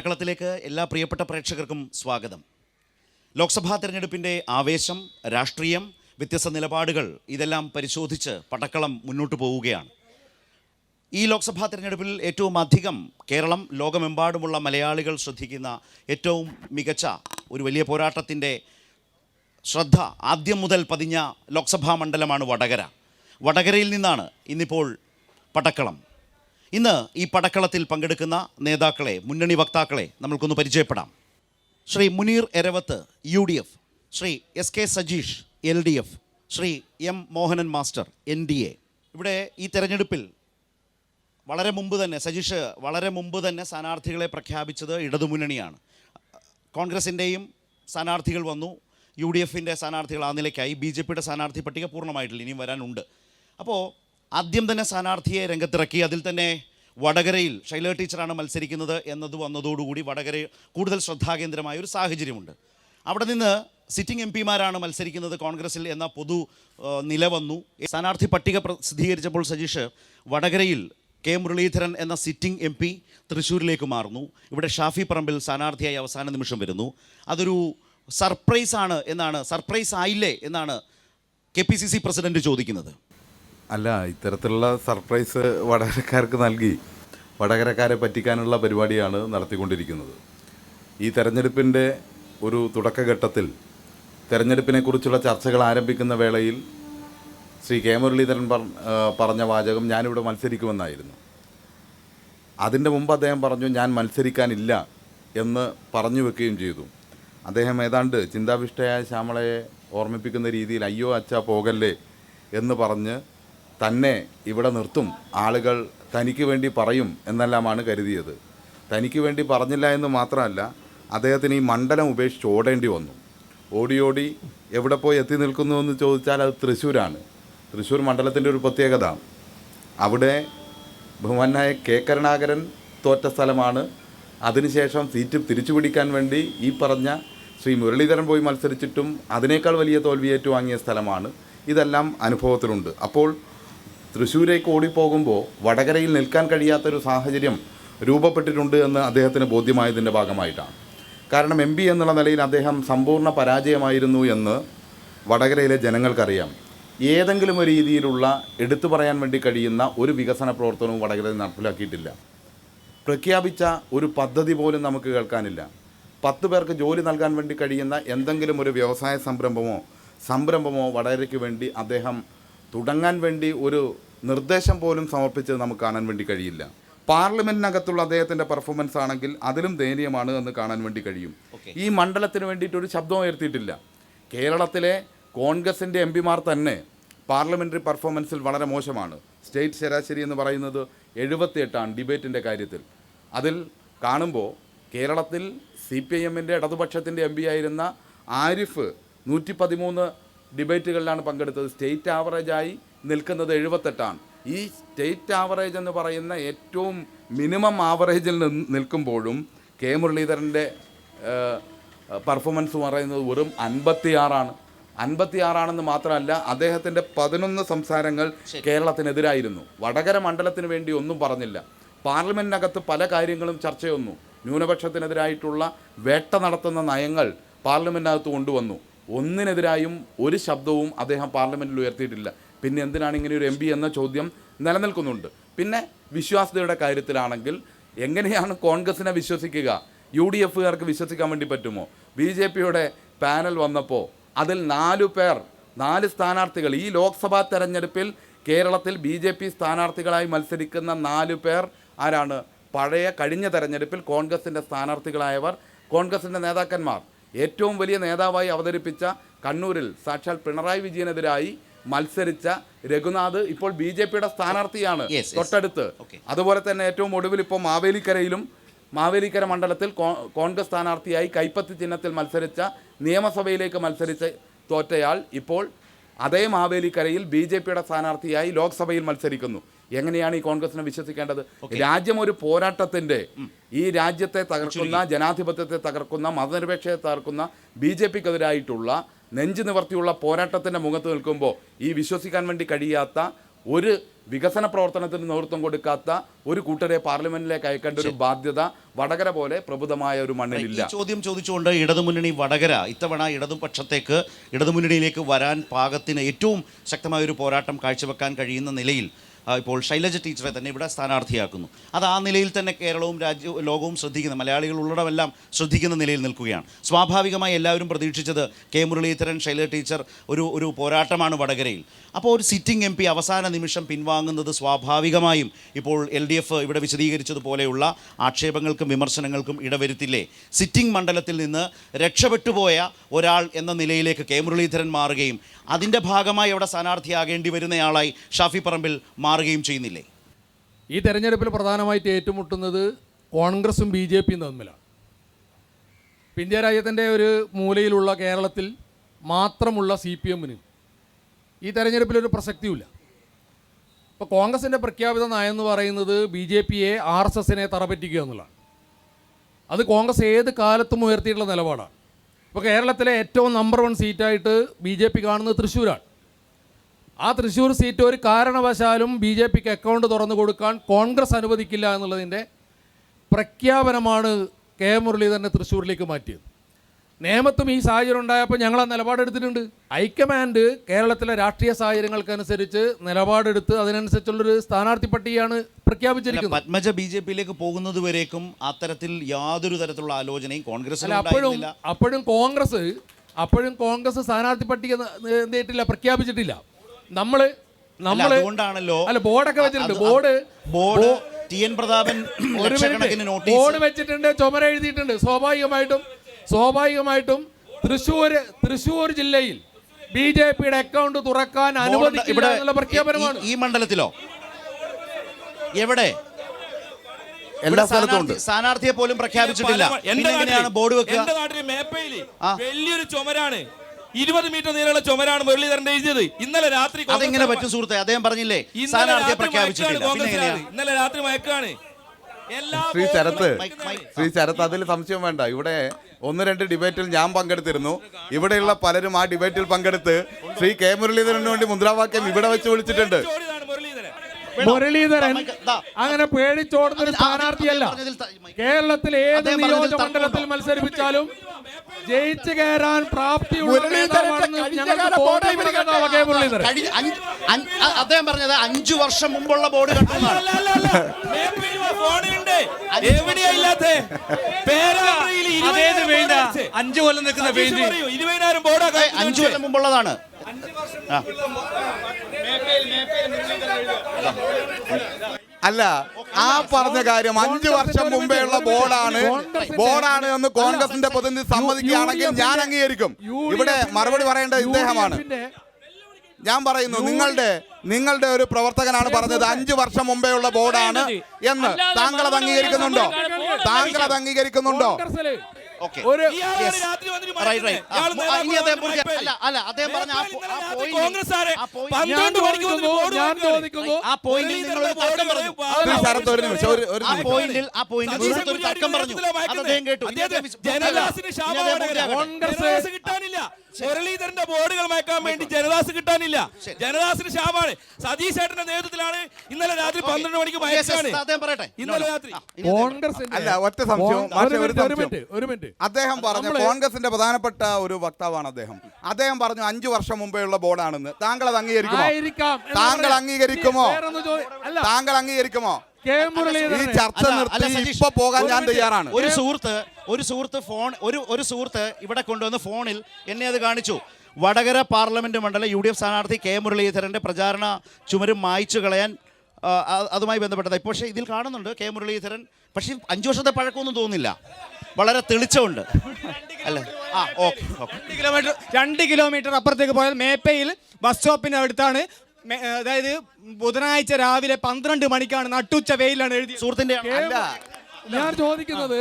പട്ടക്കളത്തിലേക്ക് എല്ലാ പ്രിയപ്പെട്ട പ്രേക്ഷകർക്കും സ്വാഗതം. ലോക്സഭാ തെരഞ്ഞെടുപ്പിൻ്റെ ആവേശം, രാഷ്ട്രീയം, വ്യത്യസ്ത നിലപാടുകൾ ഇതെല്ലാം പരിശോധിച്ച് പട്ടക്കളം മുന്നോട്ട് പോവുകയാണ്. ഈ ലോക്സഭാ തെരഞ്ഞെടുപ്പിൽ ഏറ്റവും അധികം കേരളം, ലോകമെമ്പാടുമുള്ള മലയാളികൾ ശ്രദ്ധിക്കുന്ന ഏറ്റവും മികച്ച ഒരു വലിയ പോരാട്ടത്തിൻ്റെ ശ്രദ്ധ ആദ്യം മുതൽ പതിഞ്ഞ ലോക്സഭാ മണ്ഡലമാണ് വടകര. വടകരയിൽ നിന്നാണ് ഇന്നിപ്പോൾ പട്ടക്കളം. ഇന്ന് ഈ പടക്കളത്തിൽ പങ്കെടുക്കുന്ന നേതാക്കളെ, മുന്നണി വക്താക്കളെ നമ്മൾക്കൊന്ന് പരിചയപ്പെടാം. Shri Muneer Eravath UDF, Shri SK Sajeesh LDF, Shri M Mohanan master NDA. ഇവിടെ ഈ തെരഞ്ഞെടുപ്പിൽ വളരെ മുമ്പ് തന്നെ സ്ഥാനാർത്ഥികളെ പ്രഖ്യാപിച്ചത് ഇടതുമുന്നണിയാണ്. കോൺഗ്രസിൻ്റെയും സ്ഥാനാർത്ഥികൾ വന്നു, UDFൻ്റെ സ്ഥാനാർത്ഥികൾ ആ നിലയ്ക്കായി. BJPയുടെ സ്ഥാനാർത്ഥി പട്ടിക പൂർണ്ണമായിട്ടില്ല, ഇനിയും വരാനുണ്ട്. അപ്പോൾ ആദ്യം തന്നെ സ്ഥാനാർത്ഥിയെ രംഗത്തിറക്കി. അതിൽ തന്നെ വടകരയിൽ ശൈല ടീച്ചറാണ് മത്സരിക്കുന്നത് എന്നത് വന്നതോടുകൂടി വടകര കൂടുതൽ ശ്രദ്ധാകേന്ദ്രമായ ഒരു സാഹചര്യമുണ്ട്. അവിടെ നിന്ന് സിറ്റിംഗ് MP-മാരാണ് മത്സരിക്കുന്നത് കോൺഗ്രസിൽ എന്ന പൊതു നില വന്നു. സ്ഥാനാർത്ഥി പട്ടിക പ്രസിദ്ധീകരിച്ചപ്പോൾ സജീഷ്, വടകരയിൽ K മുരളീധരൻ എന്ന സിറ്റിംഗ് MP തൃശ്ശൂരിലേക്ക് മാറുന്നു. ഇവിടെ ഷാഫി പറമ്പിൽ സ്ഥാനാർത്ഥിയായി അവസാന നിമിഷം വരുന്നു. അതൊരു സർപ്രൈസ് ആയില്ലേ എന്നാണ് KPCC പ്രസിഡന്റ് ചോദിക്കുന്നത്. അല്ല, ഇത്തരത്തിലുള്ള സർപ്രൈസ് വടകരക്കാർക്ക് നൽകി വടകരക്കാരെ പറ്റിക്കാനുള്ള പരിപാടിയാണ് നടത്തിക്കൊണ്ടിരിക്കുന്നത്. ഈ തെരഞ്ഞെടുപ്പിൻ്റെ ഒരു തുടക്കഘട്ടത്തിൽ തെരഞ്ഞെടുപ്പിനെക്കുറിച്ചുള്ള ചർച്ചകൾ ആരംഭിക്കുന്ന വേളയിൽ ശ്രീ K മുരളീധരൻ പറഞ്ഞ വാചകം ഞാനിവിടെ മത്സരിക്കുമെന്നായിരുന്നു. അതിൻ്റെ മുമ്പ് അദ്ദേഹം പറഞ്ഞു ഞാൻ മത്സരിക്കാനില്ല എന്ന് പറഞ്ഞു വെക്കുകയും ചെയ്തു. അദ്ദേഹം ഏതാണ്ട് ചിന്താവിഷ്ടയായ ശ്യാമളയെ ഓർമ്മിപ്പിക്കുന്ന രീതിയിൽ അയ്യോ അച്ഛാ പോകല്ലേ എന്ന് പറഞ്ഞ് തന്നെ ഇവിടെ നിർത്തും, ആളുകൾ തനിക്ക് വേണ്ടി പറയും എന്നെല്ലാമാണ് കരുതിയത്. തനിക്ക് വേണ്ടി പറഞ്ഞില്ല എന്ന് മാത്രമല്ല, അദ്ദേഹത്തിന് ഈ മണ്ഡലം ഉപേക്ഷിച്ച് ഓടേണ്ടി വന്നു. ഓടി എവിടെ പോയി എത്തി നിൽക്കുന്നു എന്ന് ചോദിച്ചാൽ അത് തൃശ്ശൂരാണ്. തൃശ്ശൂർ മണ്ഡലത്തിൻ്റെ ഒരു പ്രത്യേകത, അവിടെ ബഹുമാനായ K കരുണാകരൻ തോറ്റ സ്ഥലമാണ്. അതിനുശേഷം സീറ്റ് തിരിച്ചു പിടിക്കാൻ വേണ്ടി ഈ പറഞ്ഞ ശ്രീ മുരളീധരൻ പോയി മത്സരിച്ചിട്ടും അതിനേക്കാൾ വലിയ തോൽവിയേറ്റു വാങ്ങിയ സ്ഥലമാണ്. ഇതെല്ലാം അനുഭവത്തിലുണ്ട്. അപ്പോൾ തൃശ്ശൂരേക്ക് ഓടിപ്പോകുമ്പോൾ വടകരയിൽ നിൽക്കാൻ കഴിയാത്തൊരു സാഹചര്യം രൂപപ്പെട്ടിട്ടുണ്ട് എന്ന് അദ്ദേഹത്തിന് ബോധ്യമായതിൻ്റെ ഭാഗമായിട്ടാണ്. കാരണം MP എന്നുള്ള നിലയിൽ അദ്ദേഹം സമ്പൂർണ്ണ പരാജയമായിരുന്നു എന്ന് വടകരയിലെ ജനങ്ങൾക്കറിയാം. ഏതെങ്കിലും ഒരു രീതിയിലുള്ള എടുത്തു പറയാൻ വേണ്ടി കഴിയുന്ന ഒരു വികസന പ്രവർത്തനവും വടകരയിൽ നടപ്പിലാക്കിയിട്ടില്ല. പ്രഖ്യാപിച്ച ഒരു പദ്ധതി പോലും നമുക്ക് കേൾക്കാനില്ല. 10 പേർക്ക് ജോലി നൽകാൻ വേണ്ടി കഴിയുന്ന എന്തെങ്കിലും ഒരു വ്യവസായ സംരംഭമോ വടകരയ്ക്ക് വേണ്ടി അദ്ദേഹം തുടങ്ങാൻ വേണ്ടി ഒരു നിർദ്ദേശം പോലും സമർപ്പിച്ചത് നമുക്ക് കാണാൻ വേണ്ടി കഴിയില്ല. പാർലമെൻറ്റിനകത്തുള്ള അദ്ദേഹത്തിൻ്റെ പെർഫോമൻസ് ആണെങ്കിൽ അതിലും ദയനീയമാണ് എന്ന് കാണാൻ വേണ്ടി കഴിയും. ഈ മണ്ഡലത്തിന് വേണ്ടിയിട്ടൊരു ശബ്ദം ഉയർത്തിയിട്ടില്ല. കേരളത്തിലെ കോൺഗ്രസിൻ്റെ MP-മാർ തന്നെ പാർലമെൻ്ററി പെർഫോമൻസിൽ വളരെ മോശമാണ്. സ്റ്റേറ്റ് ശരാശരി എന്ന് പറയുന്നത് 78 ഡിബേറ്റിൻ്റെ കാര്യത്തിൽ. അതിൽ കാണുമ്പോൾ കേരളത്തിൽ CPIM-ൻ്റെ ഇടതുപക്ഷത്തിൻ്റെ MP ആയിരുന്ന ആരിഫ് 113 ഡിബേറ്റുകളിലാണ് പങ്കെടുത്തത്. സ്റ്റേറ്റ് ആവറേജായി നിൽക്കുന്നത് 78. ഈ സ്റ്റേറ്റ് ആവറേജ് എന്ന് പറയുന്ന ഏറ്റവും മിനിമം ആവറേജിൽ നിൽക്കുമ്പോഴും K മുരളീധരൻ്റെ പെർഫോമൻസ് പറയുന്നത് വെറും 56. 56 മാത്രമല്ല, അദ്ദേഹത്തിൻ്റെ 11 സംസാരങ്ങൾ കേരളത്തിനെതിരായിരുന്നു. വടകര മണ്ഡലത്തിന് വേണ്ടി ഒന്നും പറഞ്ഞില്ല. പാർലമെൻറ്റിനകത്ത് പല കാര്യങ്ങളും ചർച്ച വന്നു. ന്യൂനപക്ഷത്തിനെതിരായിട്ടുള്ള വേട്ട നടത്തുന്ന നയങ്ങൾ പാർലമെൻറ്റിനകത്ത് കൊണ്ടുവന്നു. ഒന്നിനെതിരായും ഒരു ശബ്ദവും അദ്ദേഹം പാർലമെൻറ്റിൽ ഉയർത്തിയിട്ടില്ല. പിന്നെ എന്തിനാണ് ഇങ്ങനെ ഒരു MP എന്ന ചോദ്യം നിലനിൽക്കുന്നുണ്ട്. പിന്നെ വിശ്വാസ്യതയുടെ കാര്യത്തിലാണെങ്കിൽ എങ്ങനെയാണ് കോൺഗ്രസിനെ വിശ്വസിക്കുക? UDFകാർക്ക് വിശ്വസിക്കാൻ വേണ്ടി പറ്റുമോ? BJPയുടെ പാനൽ വന്നപ്പോൾ അതിൽ 4 സ്ഥാനാർത്ഥികൾ, ഈ ലോക്സഭാ തെരഞ്ഞെടുപ്പിൽ കേരളത്തിൽ BJP സ്ഥാനാർത്ഥികളായി മത്സരിക്കുന്ന 4 പേർ ആരാണ്? കഴിഞ്ഞ തെരഞ്ഞെടുപ്പിൽ കോൺഗ്രസിൻ്റെ സ്ഥാനാർത്ഥികളായവർ, കോൺഗ്രസിൻ്റെ നേതാക്കന്മാർ. ഏറ്റവും വലിയ നേതാവായി അവതരിപ്പിച്ച കണ്ണൂരിൽ സാക്ഷാൽ പിണറായി വിജയനെതിരായി മത്സരിച്ച രഘുനാഥ് ഇപ്പോൾ BJPയുടെ സ്ഥാനാർത്ഥിയാണ് തൊട്ടടുത്ത്. അതുപോലെ തന്നെ ഏറ്റവും ഒടുവിൽ ഇപ്പോൾ മാവേലിക്കര മണ്ഡലത്തിൽ കോൺഗ്രസ് സ്ഥാനാർത്ഥിയായി കൈപ്പത്തി ചിഹ്നത്തിൽ നിയമസഭയിലേക്ക് മത്സരിച്ച് തോറ്റയാൾ ഇപ്പോൾ അതേ മാവേലിക്കരയിൽ BJPയുടെ സ്ഥാനാർത്ഥിയായി ലോക്സഭയിൽ മത്സരിക്കുന്നു. എങ്ങനെയാണ് ഈ കോൺഗ്രസിനെ വിശ്വസിക്കേണ്ടത്? രാജ്യം ഒരു പോരാട്ടത്തിൻ്റെ, ഈ രാജ്യത്തെ തകർക്കുന്ന, ജനാധിപത്യത്തെ തകർക്കുന്ന, മതനിരപേക്ഷതയെ തകർക്കുന്ന BJPക്കെതിരായിട്ടുള്ള നെഞ്ചു നിവർത്തിയുള്ള പോരാട്ടത്തിൻ്റെ മുഖത്ത് നിൽക്കുമ്പോൾ ഈ വിശ്വസിക്കാൻ വേണ്ടി കഴിയാത്ത ഒരു വികസന പ്രവർത്തനത്തിന് നേതൃത്വം കൊടുക്കാത്ത ഒരു കൂട്ടരെ പാർലമെന്റിലേക്ക് അയക്കേണ്ട ഒരു ബാധ്യത വടകര പോലെ പ്രബുദ്ധമായ ഒരു മണ്ണിലില്ല. ഈ ചോദ്യം ചോദിച്ചുകൊണ്ട് ഇടതുമുന്നണി വടകര ഇത്തവണ ഇടതുമുന്നണിയിലേക്ക് വരാൻ പാകത്തിന് ഏറ്റവും ശക്തമായ ഒരു പോരാട്ടം കാഴ്ചവെക്കാൻ കഴിയുന്ന നിലയിൽ ഇപ്പോൾ ശൈലജ ടീച്ചറെ തന്നെ ഇവിടെ സ്ഥാനാർത്ഥിയാക്കുന്നു. അത് ആ നിലയിൽ തന്നെ കേരളവും ലോകവും ശ്രദ്ധിക്കുന്ന, മലയാളികൾ ഉള്ളടമെല്ലാം ശ്രദ്ധിക്കുന്ന നിലയിൽ നിൽക്കുകയാണ്. സ്വാഭാവികമായി എല്ലാവരും പ്രതീക്ഷിച്ചത് കെ മുരളീധരൻ, ശൈലജ ടീച്ചർ ഒരു പോരാട്ടമാണ് വടകരയിൽ. അപ്പോൾ ഒരു സിറ്റിംഗ് MP അവസാന നിമിഷം പിൻവാങ്ങുന്നത് സ്വാഭാവികമായും ഇപ്പോൾ LDF ഇവിടെ വിശദീകരിച്ചതുപോലെയുള്ള ആക്ഷേപങ്ങൾക്കും വിമർശനങ്ങൾക്കും ഇടവരുത്തില്ലേ? സിറ്റിംഗ് മണ്ഡലത്തിൽ നിന്ന് രക്ഷപ്പെട്ടുപോയ ഒരാൾ എന്ന നിലയിലേക്ക് കെ മുരളീധരൻ മാറുകയും അതിൻ്റെ ഭാഗമായി അവിടെ സ്ഥാനാർത്ഥിയാകേണ്ടി വരുന്നയാളായി ഷാഫി പറമ്പിൽ മാറുകയും ചെയ്യുന്നില്ലേ? ഈ തെരഞ്ഞെടുപ്പിൽ പ്രധാനമായിട്ട് ഏറ്റുമുട്ടുന്നത് കോൺഗ്രസും BJPയും തമ്മിലാണ്. ഇന്ത്യ രാജ്യത്തിൻ്റെ ഒരു മൂലയിലുള്ള കേരളത്തിൽ മാത്രമുള്ള CPMന് ഈ തെരഞ്ഞെടുപ്പിലൊരു പ്രസക്തിയുമില്ല. ഇപ്പോൾ കോൺഗ്രസിൻ്റെ പ്രഖ്യാപിത നയം എന്ന് പറയുന്നത് BJPയെ RSSനെ തറപറ്റിക്കുക എന്നുള്ളതാണ്. അത് കോൺഗ്രസ് ഏത് കാലത്തും ഉയർത്തിയിട്ടുള്ള നിലപാടാണ്. ഇപ്പോൾ കേരളത്തിലെ ഏറ്റവും നമ്പർ 1 സീറ്റായിട്ട് BJP കാണുന്നത് തൃശ്ശൂരാണ്. ആ തൃശ്ശൂർ സീറ്റ് ഒരു കാരണവശാലും BJPക്ക് അക്കൗണ്ട് തുറന്നു കൊടുക്കാൻ കോൺഗ്രസ് അനുവദിക്കില്ല എന്നുള്ളതിൻ്റെ പ്രഖ്യാപനമാണ് കെ മുരളീധരനെ തൃശ്ശൂരിലേക്ക് മാറ്റിയത്. നേമത്തും ഈ സാഹചര്യം ഉണ്ടായപ്പോൾ ഞങ്ങൾ ആ നിലപാടെടുത്തിട്ടുണ്ട്. ഹൈക്കമാൻഡ് കേരളത്തിലെ രാഷ്ട്രീയ സാഹചര്യങ്ങൾക്കനുസരിച്ച് നിലപാടെടുത്ത് അതിനനുസരിച്ചുള്ളൊരു സ്ഥാനാർത്ഥി പട്ടികയാണ് പ്രഖ്യാപിച്ചിരിക്കുന്നത്. പത്മജ BJPയിലേക്ക് പോകുന്നത് വരേക്കും അത്തരത്തിൽ യാതൊരു തരത്തിലുള്ള ആലോചനയും കോൺഗ്രസ് അപ്പോഴും കോൺഗ്രസ് സ്ഥാനാർത്ഥി പട്ടിക എന്തിട്ടില്ല, പ്രഖ്യാപിച്ചിട്ടില്ല. അതുകൊണ്ടാണല്ലോ ബോർഡൊക്കെ വെച്ചിട്ടുണ്ട്. ബോർഡ് TN പ്രതാപൻ ബോർഡ് വെച്ചിട്ടുണ്ട്, ചുമര എഴുതിയിട്ടുണ്ട്. സ്വാഭാവികമായിട്ടും തൃശ്ശൂർ ജില്ലയിൽ BJPയുടെ അക്കൗണ്ട് തുറക്കാൻ അനുവദിക്കില്ല എന്നുള്ള പ്രഖ്യാപനമാണ്. ഈ മണ്ഡലത്തിലോ എവിടെ എല്ലാ സ്ഥലത്തും സ്ഥാനാർത്ഥിയെ പോലും പ്രഖ്യാപിച്ചിട്ടില്ല. ബോർഡ് വെക്കുക. എന്റെ നാട്ടിൽ മേപ്പയില് വലിയൊരു ചുമരാണ്, 20 മീറ്റർ നീളമുള്ള ചുമരാണ് മുരളീധരൻ എഴുതിയത്. ഇന്നലെ രാത്രി അതെങ്ങനെ പറ്റും സുഹൃത്തെ? അദ്ദേഹം പറഞ്ഞില്ലേ സ്ഥാനാർത്ഥിയെ പ്രഖ്യാപിച്ചിട്ടില്ല. ഇന്നലെ രാത്രി മയക്കാണ്. ശ്രീ ശരത്ത്, അതിൽ സംശയം വേണ്ട. ഇവിടെ 1-2 ഡിബേറ്റിൽ ഞാൻ പങ്കെടുത്തിരുന്നു. ഇവിടെയുള്ള പലരും ആ ഡിബേറ്റിൽ പങ്കെടുത്ത് ശ്രീ കെ മുരളീധരന് വേണ്ടി മുദ്രാവാക്യം ഇവിടെ വെച്ച് വിളിച്ചിട്ടുണ്ട്. മുരളീധരൻ അങ്ങനെ പേടിച്ചോടുന്നൊരു സ്ഥാനാർത്ഥിയല്ല. കേരളത്തിലെ ഏത് നിയോജക മണ്ഡലത്തിൽ മത്സരിപ്പിച്ചാലും ജയിച്ചു കയറാൻ പ്രാപ്തിയുള്ള അദ്ദേഹം പറഞ്ഞത് 5 വർഷം മുമ്പുള്ള ബോർഡ് കണ്ടെന്നാണ്. 5 കൊല്ലം നിൽക്കുന്ന 20,000 ബോർഡ് 5 കൊല്ലം മുമ്പുള്ളതാണ്. അല്ല, ആ പറഞ്ഞ കാര്യം 5 വർഷം മുമ്പേ ഉള്ള ബോർഡാണ് എന്ന് കോൺഗ്രസിന്റെ പ്രതിനിധി സമ്മതിക്കുകയാണെങ്കിൽ ഞാൻ അംഗീകരിക്കും. ഇവിടെ മറുപടി പറയേണ്ടത് ഇദ്ദേഹമാണ്. ഞാൻ പറയുന്നു, നിങ്ങളുടെ ഒരു പ്രവർത്തകനാണ് പറഞ്ഞത് 5 വർഷം മുമ്പേ ഉള്ള ബോർഡാണ് എന്ന്. താങ്കൾ അത് അംഗീകരിക്കുന്നുണ്ടോ? മുരളീധരന്റെ ബോർഡുകൾ മയക്കാൻ വേണ്ടി ജനദാസ് കിട്ടാനില്ല. ജനദാസിന് ശാപാണ്. സതീഷ് ചേട്ടന്റെ നേതൃത്വത്തിലാണ് ഇന്നലെ രാത്രി 12 മണിക്ക് മയക്കാണ്. ഇന്നലെ രാത്രി അല്ല, ഒറ്റ സംശയം. അദ്ദേഹം പറഞ്ഞു, കോൺഗ്രസിന്റെ പ്രധാനപ്പെട്ട ഒരു വക്താവാണ് അദ്ദേഹം. അദ്ദേഹം പറഞ്ഞു 5 വർഷം മുമ്പേ ഉള്ള ബോർഡാണെന്ന്. താങ്കൾ അത് അംഗീകരിക്കുമോ? താങ്കൾ അംഗീകരിക്കുമോ? ഈ ചർച്ച നിർത്തി ഇപ്പൊ പോകാൻ ഞാൻ തയ്യാറാണ്. ഒരു സുഹൃത്ത് ഇവിടെ കൊണ്ടുവന്ന് ഫോണിൽ എന്നെ അത് കാണിച്ചു. വടകര പാർലമെന്റ് മണ്ഡലം UDF സ്ഥാനാർത്ഥി കെ മുരളീധരന്റെ പ്രചാരണ ചുമരും മായ്ച്ചു കളയാൻ അതുമായി ബന്ധപ്പെട്ടത്. പക്ഷേ ഇതിൽ കാണുന്നുണ്ട് കെ മുരളീധരൻ. പക്ഷേ 5 വർഷത്തെ പഴക്കമൊന്നും തോന്നുന്നില്ല, വളരെ തെളിച്ചമുണ്ട് അല്ലേ? 2 കിലോമീറ്റർ അപ്പുറത്തേക്ക് പോയാൽ മേപ്പയിൽ ബസ് സ്റ്റോപ്പിന് അടുത്താണ്. അതായത് ബുധനാഴ്ച രാവിലെ 12 മണിക്കാണ്, നട്ടുച്ച വെയിലാണ് എഴുതി. സുഹൃത്തിന്റെ ഞാൻ ചോദിക്കുന്നത്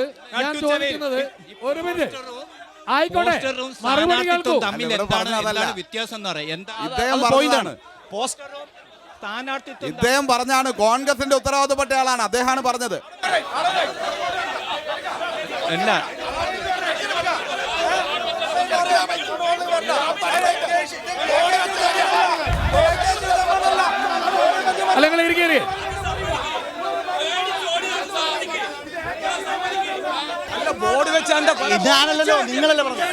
ഒരു മിനിറ്റ് ആയിക്കോട്ടെ, മറുപടി കേൾക്കൂ. വ്യത്യാസം എന്ന് പറയാം. ഇദ്ദേഹം പറഞ്ഞാണ് കോൺഗ്രസിന്റെ ഉത്തരവാദിത്തപ്പെട്ട ആളാണ്, അദ്ദേഹമാണ് പറഞ്ഞത്. ഇതാണല്ലോ നിങ്ങളല്ലേ പറഞ്ഞത്.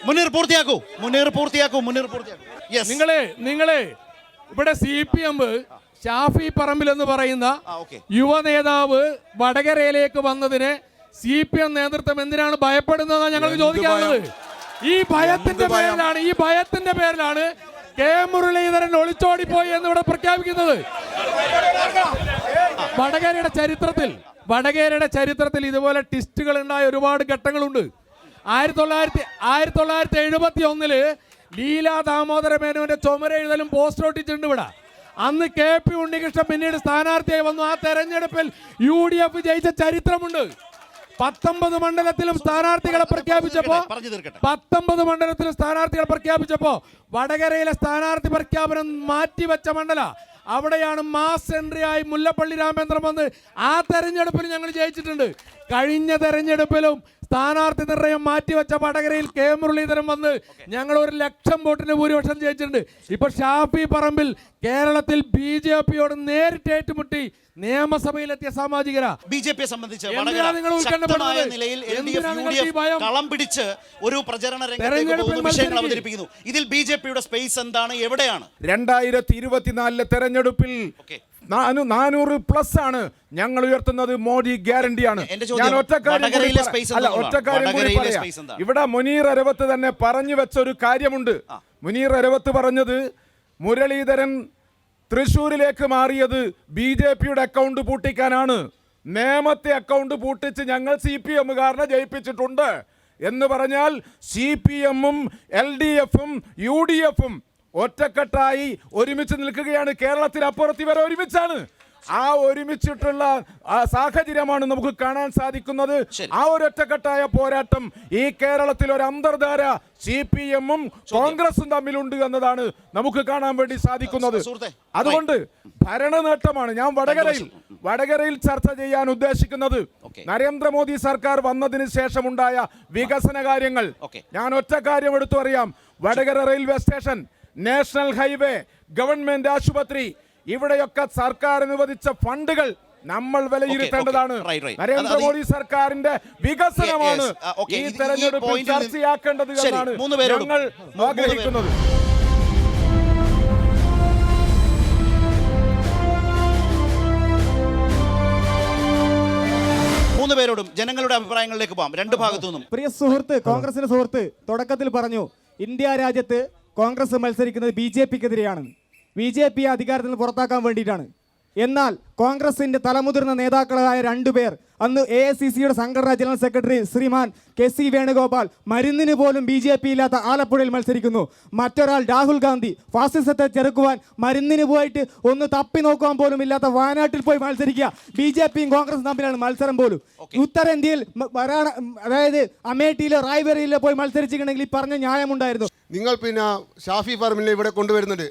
മുനീർ പൂർത്തിയാക്കൂ. Yes. നിങ്ങളെ ഇവിടെ CPM ഷാഫി പറമ്പിൽ എന്ന് പറയുന്ന യുവ നേതാവ് വടകരയിലേക്ക് വന്നതിന് CPM നേതൃത്വം എന്തിനാണ് ഭയപ്പെടുന്നതെന്നാണ് ഞങ്ങൾക്ക് ചോദിക്കാനുള്ളത്. ഈ ഭയത്തിന്റെ പേരിലാണ് കെ മുരളീധരൻ ഒളിച്ചോടിപ്പോയി എന്ന് ഇവിടെ പ്രഖ്യാപിക്കുന്നത്. വടകരയുടെ ചരിത്രത്തിൽ ഇതുപോലെ ട്വിസ്റ്റുകൾ ഉണ്ടായ ഒരുപാട് ഘട്ടങ്ങളുണ്ട്. 1971 ലീലാ ദാമോദര മേനോന്റെ ചുമരെഴുതലും പോസ്റ്റർ ഒട്ടിച്ചിട്ടുണ്ട് ഇവിടെ. അന്ന് KP ഉണ്ണികൃഷ്ണൻ പിന്നീട് സ്ഥാനാർത്ഥിയായി വന്നു. ആ തെരഞ്ഞെടുപ്പിൽ UDF ജയിച്ച ചരിത്രമുണ്ട്. 19 മണ്ഡലത്തിലും സ്ഥാനാർത്ഥികളെ പ്രഖ്യാപിച്ചപ്പോ വടകരയിലെ സ്ഥാനാർത്ഥി പ്രഖ്യാപനം മാറ്റിവെച്ച മണ്ഡല അവിടെയാണ് മാസ് എൻട്രി ആയി മുല്ലപ്പള്ളി രാമചന്ദ്രൻ വന്ന് ആ തെരഞ്ഞെടുപ്പിൽ ഞങ്ങൾ ജയിച്ചിട്ടുണ്ട്. കഴിഞ്ഞ തെരഞ്ഞെടുപ്പിലും സ്ഥാനാർത്ഥി നിർണയം മാറ്റിവെച്ച വടകരയിൽ കെ മുരളീധരൻ വന്ന് ഞങ്ങൾ 1,00,000 വോട്ടിന് ഭൂരിപക്ഷം ജയിച്ചിട്ടുണ്ട്. ഇപ്പൊ ഷാഫി പറമ്പിൽ കേരളത്തിൽ BJPയോട് നേരിട്ട് ഏറ്റുമുട്ടി നിയമസഭയിലെത്തിയ സാമാജികരാ. BJPയെ സംബന്ധിച്ച് ശക്തമായ നിലയിൽ LDF UDF കളം പിടിച്ച് ഒരു പ്രചരണ രംഗത്തേക്ക് വിഷയങ്ങൾ അവതരിപ്പിക്കുന്നു. ഇതിൽ BJPയുടെ സ്പേസ് എന്താണ്, എവിടെയാണ്? 2024 തെരഞ്ഞെടുപ്പിൽ 400+ ആണ് ഞങ്ങൾ ഉയർത്തുന്നത്. മോഡി ഗ്യാരണ്ടിയാണ്. ഞാൻ ഒറ്റക്കാര്യം കൂടി പറയാം. ഇവിടെ മുനീർ അരവത്ത് തന്നെ പറഞ്ഞു വെച്ച ഒരു കാര്യമുണ്ട്. മുനീർ അരവത്ത് പറഞ്ഞത് മുരളീധരൻ തൃശ്ശൂരിലേക്ക് മാറിയത് BJPയുടെ അക്കൗണ്ട് പൂട്ടിക്കാനാണ്. നേമത്തെ അക്കൗണ്ട് പൂട്ടിച്ച് ഞങ്ങൾ CPM-കാരനെ ജയിപ്പിച്ചിട്ടുണ്ട് എന്ന് പറഞ്ഞാൽ CPM-ഉം LDF-ഉം UDF-ഉം ഒറ്റക്കെട്ടായി ഒരുമിച്ച് നിൽക്കുകയാണ്. കേരളത്തിൽ അപ്പുറത്ത് ഇവരെ ഒരുമിച്ചാണ്. ആ ഒരുമിച്ചിട്ടുള്ള സാഹചര്യമാണ് നമുക്ക് കാണാൻ സാധിക്കുന്നത്. ആ ഒരു ഒറ്റക്കെട്ടായ പോരാട്ടം ഈ കേരളത്തിൽ ഒരു അന്തർധാര CPM-ഉം കോൺഗ്രസും തമ്മിലുണ്ട് എന്നതാണ് നമുക്ക് കാണാൻ വേണ്ടി സാധിക്കുന്നത്. അതുകൊണ്ട് ഭരണ നേട്ടമാണ് ഞാൻ വടകരയിൽ ചർച്ച ചെയ്യാൻ ഉദ്ദേശിക്കുന്നത്. നരേന്ദ്രമോദി സർക്കാർ വന്നതിന് ശേഷമുണ്ടായ വികസന കാര്യങ്ങൾ. ഞാൻ ഒറ്റ കാര്യം എടുത്തു പറയാം. Vadakara railway station, national highway, government ആശുപത്രി, ഇവിടെയൊക്കെ സർക്കാർ അനുവദിച്ച ഫണ്ടുകൾ നമ്മൾ വിലയിരുത്തേണ്ടതാണ്. നരേന്ദ്രമോദി സർക്കാരിന്റെ വികസനമാണ് ഈ തെരഞ്ഞെടുപ്പിൽ ചർച്ചയാക്കേണ്ടത് എന്നാണ് ഞങ്ങൾ ആഗ്രഹിക്കുന്നത്. പേരോടും ജനങ്ങളുടെ അഭിപ്രായങ്ങളിലേക്ക് പോകാം. രണ്ട് ഭാഗത്തു നിന്നും. പ്രിയ സുഹൃത്ത്, കോൺഗ്രസിന്റെ സുഹൃത്ത് തുടക്കത്തിൽ പറഞ്ഞു ഇന്ത്യ രാജ്യത്ത് കോൺഗ്രസ് മത്സരിക്കുന്നത് BJPക്കെതിരെയാണ്. BJP അധികാരത്തിൽ നിന്ന് പുറത്താക്കാൻ വേണ്ടിയിട്ടാണ്. എന്നാൽ കോൺഗ്രസിന്റെ തലമുതിർന്ന നേതാക്കളായ 2 പേർ അന്ന് AICCയുടെ സംഘടനാ ജനറൽ സെക്രട്ടറി ശ്രീമാൻ KC വേണുഗോപാൽ മരുന്നിന് പോലും BJP ഇല്ലാത്ത ആലപ്പുഴയിൽ മത്സരിക്കുന്നു. മറ്റൊരാൾ രാഹുൽ ഗാന്ധി ഫാസിസത്തെ ചെറുക്കുവാൻ മരുന്നിന് പോയിട്ട് ഒന്ന് തപ്പി നോക്കാൻ പോലും ഇല്ലാത്ത വയനാട്ടിൽ പോയി മത്സരിക്കുക. BJPയും കോൺഗ്രസും തമ്മിലാണ് മത്സരം പോലും. ഉത്തരേന്ത്യയിൽ അതായത് അമേഠിയിലോ റായ്ബറയിലോ പോയി മത്സരിച്ചിട്ടുണ്ടെങ്കിൽ ഈ പറഞ്ഞ ന്യായമുണ്ടായിരുന്നു. നിങ്ങൾ പിന്നെ ഷാഫി പറമ്പിലിനെ ഇവിടെ കൊണ്ടുവരുന്നുണ്ട്.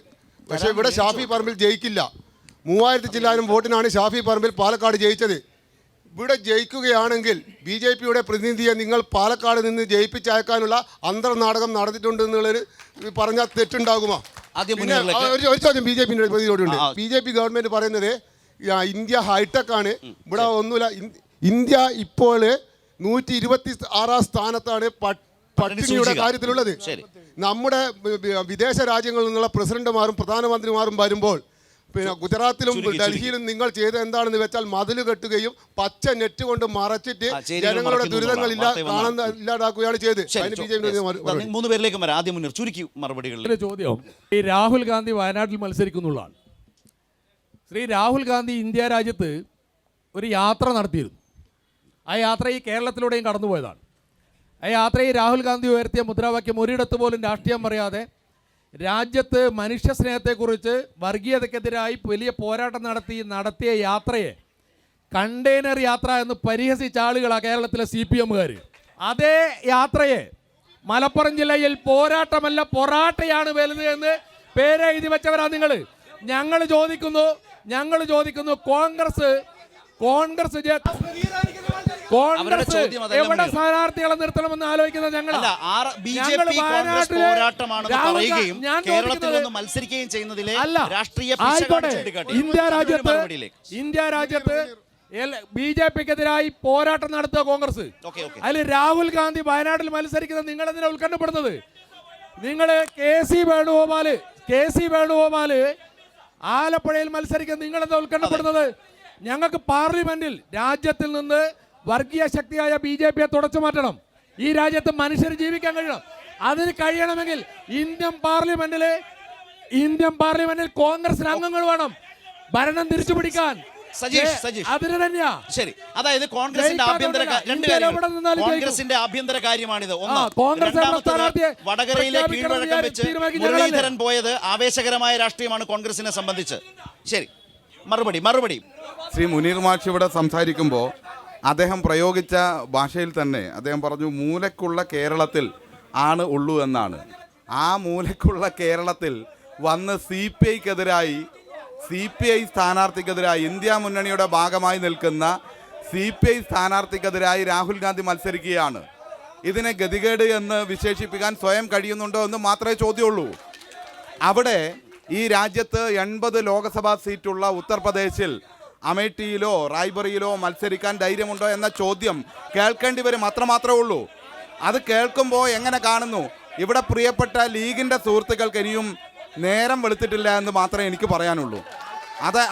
പക്ഷേ ഇവിടെ ഷാഫി പറമ്പിൽ ജയിക്കില്ല. 3000 ചില്ലാനും വോട്ടിനാണ് ഷാഫി പറമ്പിൽ പാലക്കാട് ജയിച്ചത്. ഇവിടെ ജയിക്കുകയാണെങ്കിൽ BJPയുടെ പ്രതിനിധിയെ നിങ്ങൾ പാലക്കാട് നിന്ന് ജയിപ്പിച്ചയക്കാനുള്ള അന്തർനാടകം നടത്തിയിട്ടുണ്ട് എന്നുള്ളത് പറഞ്ഞാൽ തെറ്റുണ്ടാകുമോ? പിന്നെ ഒരു ചോദ്യം BJPയുടെ പ്രതിനിധിയോടുണ്ട്. BJP ഗവൺമെൻറ് പറയുന്നത് ഇന്ത്യ ഹൈടെക് ആണ്, ഇവിടെ ഒന്നുമില്ല. ഇന്ത്യ ഇപ്പോൾ 126 സ്ഥാനത്താണ് പട്ടിണിയുടെ കാര്യത്തിലുള്ളത്. നമ്മുടെ വിദേശ രാജ്യങ്ങളിൽ നിന്നുള്ള പ്രസിഡന്റുമാരും പ്രധാനമന്ത്രിമാരും വരുമ്പോൾ പിന്നെ ഗുജറാത്തിലും ഡൽഹിയിലും നിങ്ങൾ ചെയ്ത എന്താണെന്ന് വെച്ചാൽ മതിൽ കെട്ടുകയും പച്ച നെറ്റ് കൊണ്ട് മറച്ചിട്ട് ജനങ്ങളുടെ ദുരിതങ്ങൾ ഇല്ലാതാക്കുകയാണ് ചെയ്തത്. ചോദ്യം, ഈ രാഹുൽ ഗാന്ധി വയനാട്ടിൽ മത്സരിക്കുന്നുള്ളതാണ്. ശ്രീ രാഹുൽ ഗാന്ധി ഇന്ത്യ രാജ്യത്ത് ഒരു യാത്ര നടത്തിയിരുന്നു. ആ യാത്ര ഈ കേരളത്തിലൂടെയും കടന്നുപോയതാണ്. ആ യാത്രയിൽ രാഹുൽ ഗാന്ധി ഉയർത്തിയ മുദ്രാവാക്യം ഒരിടത്ത് പോലും രാഷ്ട്രീയം പറയാതെ രാജ്യത്ത് മനുഷ്യ സ്നേഹത്തെക്കുറിച്ച് വർഗീയതയ്ക്കെതിരായി വലിയ പോരാട്ടം നടത്തിയ യാത്രയെ കണ്ടെയ്നർ യാത്ര എന്ന് പരിഹസിച്ച ആളുകളാണ് കേരളത്തിലെ CPM-കാർ. അതേ യാത്രയെ മലപ്പുറം ജില്ലയിൽ പോരാട്ടമല്ല പൊറാട്ടയാണ് വലുത് എന്ന് പേരെഴുതി വെച്ചവരാണ് നിങ്ങൾ. ഞങ്ങൾ ചോദിക്കുന്നു കോൺഗ്രസ് എവിടെ സ്ഥാനാർത്ഥികളെ നിർത്തണമെന്ന് ആലോചിക്കുന്നത് ഇന്ത്യ രാജ്യത്ത് BJPക്കെതിരായി പോരാട്ടം നടത്തുക കോൺഗ്രസ്. അതിൽ രാഹുൽ ഗാന്ധി വയനാട്ടിൽ മത്സരിക്കുന്നത് നിങ്ങൾ എന്തിനാ ഉത്കണ്ഠപ്പെടുന്നത്? നിങ്ങൾ കെ സി വേണുഗോപാൽ ആലപ്പുഴയിൽ മത്സരിക്കുന്നത് നിങ്ങൾ എന്താ ഉത്കണ്ഠപ്പെടുന്നത്? ഞങ്ങൾക്ക് പാർലമെന്റിൽ രാജ്യത്തിൽ നിന്ന് വർഗീയ ശക്തിയായ BJPയെ തുടച്ചു മാറ്റണം. ഈ രാജ്യത്ത് മനുഷ്യർ ജീവിക്കാൻ കഴിയണം. അതിന് കഴിയണമെങ്കിൽ ഇന്ത്യൻ പാർലമെന്റിൽ കോൺഗ്രസിന് അംഗങ്ങൾ വേണം ഭരണം തിരിച്ചു പിടിക്കാൻ. അതിന് തന്നെയാ ശരി. അതായത് കോൺഗ്രസിന്റെ ആഭ്യന്തര കാര്യമാണിത്. വടകരയിലെ കീഴ്വഴക്കം വെച്ച് മുരളീധരൻ പോയത് ആവേശകരമായ രാഷ്ട്രീയമാണ് കോൺഗ്രസിനെ സംബന്ധിച്ച്. ശരി, മറുപടി. ശ്രീ മുനീർ മാഷ് ഇവിടെ സംസാരിക്കുമ്പോൾ അദ്ദേഹം പ്രയോഗിച്ച ഭാഷയിൽ തന്നെ അദ്ദേഹം പറഞ്ഞു മൂലക്കുള്ള കേരളത്തിൽ ആണ് ഉള്ളൂ എന്നാണ്. ആ മൂലക്കുള്ള കേരളത്തിൽ വന്ന് CPI സ്ഥാനാർത്ഥിക്കെതിരായി ഇന്ത്യ മുന്നണിയുടെ ഭാഗമായി നിൽക്കുന്ന CPI സ്ഥാനാർത്ഥിക്കെതിരായി രാഹുൽ ഗാന്ധി മത്സരിക്കുകയാണ്. ഇതിനെ ഗതികേട് എന്ന് വിശേഷിപ്പിക്കാൻ സ്വയം കഴിയുന്നുണ്ടോ എന്ന് മാത്രമേ ചോദ്യമുള്ളൂ. അവിടെ ഈ രാജ്യത്ത് 80 ലോക്സഭാ സീറ്റുള്ള ഉത്തർപ്രദേശിൽ അമേഠിയിലോ റായ്ബറിയിലോ മത്സരിക്കാൻ ധൈര്യമുണ്ടോ എന്ന ചോദ്യം കേൾക്കേണ്ടി വരും. മാത്രമേ ഉള്ളൂ. അത് കേൾക്കുമ്പോൾ എങ്ങനെ കാണുന്നു? ഇവിടെ പ്രിയപ്പെട്ട ലീഗിൻ്റെ സുഹൃത്തുക്കൾക്ക് ഇനിയും നേരം വെളുത്തിട്ടില്ല എന്ന് മാത്രമേ എനിക്ക് പറയാനുള്ളൂ.